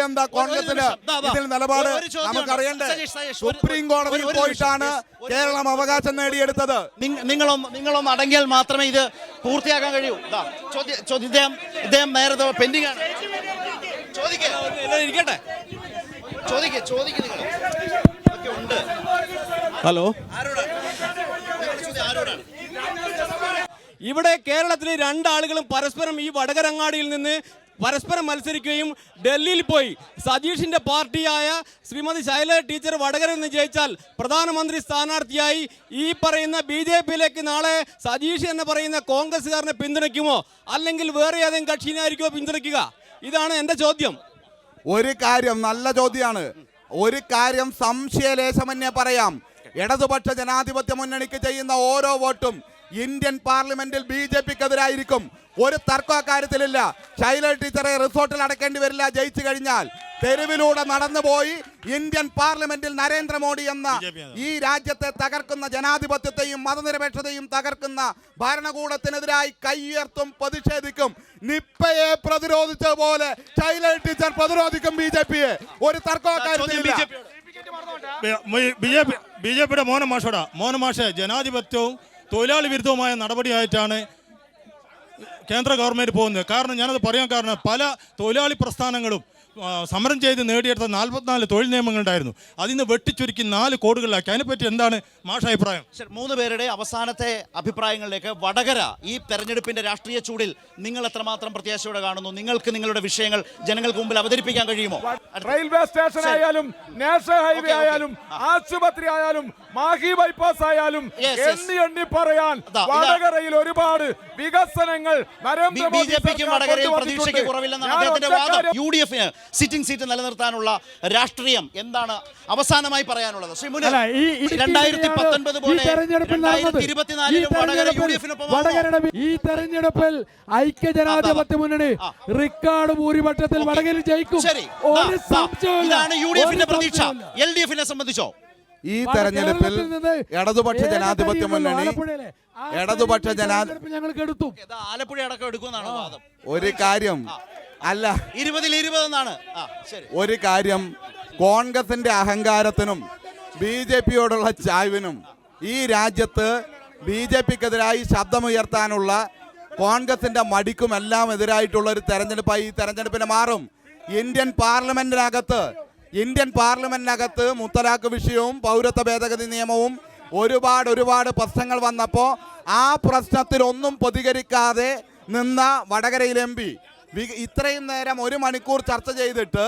എന്താ കോൺഗ്രസിന് ഇതിൽ നിലപാട് നമുക്കറിയണ്ടേ? സുപ്രീം കോടതിയിൽ പോയിട്ടാണ് കേരളം അവകാശം നേടിയെടുത്തത്. നിങ്ങളൊന്ന് അടങ്ങിയാൽ മാത്രമേ ഇത് പൂർത്തിയാക്കാൻ കഴിയൂ. ഇദ്ദേഹം നേരത്തെ പെൻഡിംഗ് ആണ്. ഹലോ, ഇവിടെ കേരളത്തിലെ രണ്ടാളുകളും പരസ്പരം ഈ വടകരങ്ങാടിയിൽ നിന്ന് പരസ്പരം മത്സരിക്കുകയും ഡൽഹിയിൽ പോയി സതീഷിന്റെ പാർട്ടിയായ ശ്രീമതി ശൈലജ ടീച്ചർ വടകരയിൽ നിന്ന് ജയിച്ചാൽ പ്രധാനമന്ത്രി സ്ഥാനാർത്ഥിയായി ഈ പറയുന്ന BJP-യിലേക്ക് നാളെ സതീഷ് എന്ന് പറയുന്ന കോൺഗ്രസ്സുകാരനെ പിന്തുണയ്ക്കുമോ, അല്ലെങ്കിൽ വേറെ ഏതെങ്കിലും കക്ഷിനായിരിക്കുമോ പിന്തുണയ്ക്കുക? ഇതാണ് എൻ്റെ ചോദ്യം. ഒരു കാര്യം നല്ല ചോദ്യമാണ്. ഒരു കാര്യം സംശയലേശമന്യേ പറയാം. ഇടതുപക്ഷ ജനാധിപത്യ മുന്നണിക്ക് ചെയ്യുന്ന ഓരോ വോട്ടും ഇന്ത്യൻ പാർലമെന്റിൽ BJP-ക്കെതിരായിരിക്കും. ഒരു തർക്കം അക്കാര്യത്തിലില്ല. ശൈലജ ടീച്ചറെ റിസോർട്ടിൽ അടക്കേണ്ടി വരില്ല. ജയിച്ചു കഴിഞ്ഞാൽ തെരുവിലൂടെ നടന്നുപോയി ഇന്ത്യൻ പാർലമെന്റിൽ നരേന്ദ്രമോദി എന്ന ഈ രാജ്യത്തെ തകർക്കുന്ന ജനാധിപത്യത്തെയും മതനിരപേക്ഷതയും തകർക്കുന്ന ഭരണകൂടത്തിനെതിരായി കൈയുയർത്തും, പ്രതിഷേധിക്കും. നിപ്പയെ പ്രതിരോധിച്ച പോലെ ശൈലജ ടീച്ചർ പ്രതിരോധിക്കും BJP-യെ. ഒരു തർക്കം അക്കാര്യത്തിലില്ല. BJP-യുടെ മോഹനമാഷ ജനാധിപത്യവും തൊഴിലാളി വിരുദ്ധവുമായ നടപടിയായിട്ടാണ് കേന്ദ്ര ഗവൺമെൻറ് പോകുന്നത്. കാരണം ഞാനത് പറയാൻ കാരണം പല തൊഴിലാളി പ്രസ്ഥാനങ്ങളും സമരം ചെയ്ത് നേടിയെടുത്ത 44 തൊഴിൽ നിയമങ്ങളുണ്ടായിരുന്നു. അതിൽ നിന്ന് വെട്ടിച്ചുരുക്കി 4 കോടുകളിലാക്കി. അതിനെപ്പറ്റി എന്താണ് മാഷ അഭിപ്രായം? 3 പേരുടെ അവസാനത്തെ അഭിപ്രായങ്ങളിലേക്ക്. വടകര ഈ തെരഞ്ഞെടുപ്പിന്റെ രാഷ്ട്രീയ ചൂടിൽ നിങ്ങൾ എത്രമാത്രം പ്രത്യാശയോടെ കാണുന്നു? നിങ്ങൾക്ക് നിങ്ങളുടെ വിഷയങ്ങൾ ജനങ്ങൾക്ക് മുമ്പിൽ അവതരിപ്പിക്കാൻ കഴിയുമോ? റെയിൽവേ സ്റ്റേഷൻ ആയാലും, നാഷണൽ ഹൈവേ ആയാലും, ആശുപത്രി ആയാലും, മാഹി ബൈപ്പാസ് ആയാലും എണ്ണി പറയാൻ വടകരയിൽ ഒരുപാട് വികസനങ്ങൾ BJP-ക്കും വടകരയിൽ പ്രതീക്ഷയ്ക്ക് കുറവില്ലെന്നാണ് അദ്ദേഹത്തിന്റെ വാദം. UDF സിറ്റിംഗ് സീറ്റ് നിലനിർത്താനുള്ള രാഷ്ട്രീയം എന്താണ് അവസാനമായി പറയാനുള്ളത്? ശ്രീ മുനീർ, 2019 പോലെ 2024 വടകര UDF-നൊപ്പം ഈ തെരഞ്ഞെടുപ്പിൽ ഐക്യജനാധിപത്യ മുന്നണി റെക്കോർഡ് ഭൂരിപക്ഷത്തിൽ വടകരയിൽ ജയിക്കും. ഇതാണ് UDF-ന്റെ പ്രതീക്ഷ. LDF-നെ സംബന്ധിച്ചോ? ഈ തെരഞ്ഞെടുപ്പിൽ ഇടതുപക്ഷ ജനാധിപത്യ മുന്നണി ആലപ്പുഴ അടക്കം എടുക്കുമെന്നാണ് വാദം. ഒരു കാര്യം അല്ല, 20-20 എന്നാണ്. ഒരു കാര്യം, കോൺഗ്രസിന്റെ അഹങ്കാരത്തിനും BJP-യോടുള്ള ചായ്വിനും ഈ രാജ്യത്ത് BJP-ക്കെതിരായി ശബ്ദമുയർത്താനുള്ള കോൺഗ്രസിന്റെ മടിക്കും എല്ലാം എതിരായിട്ടുള്ള ഒരു തെരഞ്ഞെടുപ്പായി ഈ തെരഞ്ഞെടുപ്പിനെ മാറും. ഇന്ത്യൻ പാർലമെന്റിനകത്ത് മുത്തലാഖ് വിഷയവും പൗരത്വ ഭേദഗതി നിയമവും ഒരുപാട് പ്രശ്നങ്ങൾ വന്നപ്പോൾ ആ പ്രശ്നത്തിൽ ഒന്നും പ്രതികരിക്കാതെ നിന്ന വടകരയിലെ MP ഇത്രയും നേരം 1 മണിക്കൂർ ചർച്ച ചെയ്തിട്ട്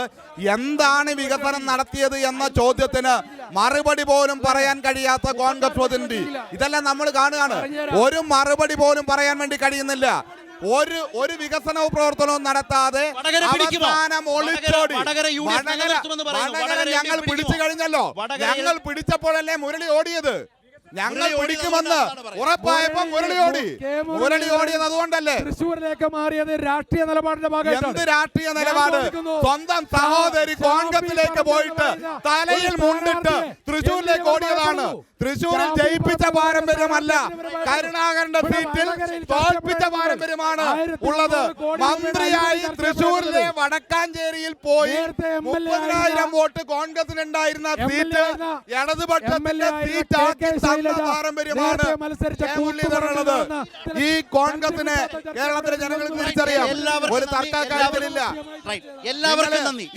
എന്താണ് വികസനം നടത്തിയത് എന്ന ചോദ്യത്തിന് മറുപടി പോലും പറയാൻ കഴിയാത്ത കോൺഗ്രസ് പ്രതിനിധി. ഇതെല്ലാം നമ്മൾ കാണുകയാണ്. ഒരു മറുപടി പോലും പറയാൻ വേണ്ടി കഴിയുന്നില്ല. ഒരു വികസന പ്രവർത്തനവും നടത്താതെ അവസാനം ഒളിച്ചോടി. ഞങ്ങൾ പിടിച്ചു കഴിഞ്ഞല്ലോ. ഞങ്ങൾ പിടിച്ചപ്പോഴല്ലേ മുരളി ഓടിയത്. ഞങ്ങൾ പിടിക്കുമെന്ന് ഉറപ്പായപ്പോൾ മുരളി ഓടിയത് അതുകൊണ്ടല്ലേ. തൃശ്ശൂരിലേക്ക് മാറിയത് രാഷ്ട്രീയ നിലപാടിന്റെ ഭാഗമായിട്ടാണ്. എന്ത് രാഷ്ട്രീയ നിലപാട്? സ്വന്തം സഹോദരി കോൺഗ്രസിലേക്ക് പോയിട്ട് തലയിൽ മുണ്ടിട്ട് തൃശ്ശൂരിലേക്ക് ഓടിയതാണ്. തൃശ്ശൂരിൽ ജയിപ്പിച്ച പാരമ്പര്യമല്ല, കരുണാകരന്റെ സീറ്റിൽ തോൽപ്പിച്ച പാരമ്പര്യമാണ് ഉള്ളത്. മന്ത്രിയായി തൃശ്ശൂരിലെ വടക്കാഞ്ചേരിയിൽ പോയി 30,000 വോട്ട് കോൺഗ്രസിനുണ്ടായിരുന്ന സീറ്റ് ഇടതുപക്ഷത്തിന്റെ സീറ്റാക്കി തന്ന പാരമ്പര്യമാണ് മുരളീധരനുള്ളത്. ഈ കോൺഗ്രസിനെ കേരളത്തിലെ ജനങ്ങൾക്ക് തിരിച്ചറിയാം. ഒരു തർക്ക കാര്യത്തിലില്ല. എല്ലാവർക്കും നന്ദി.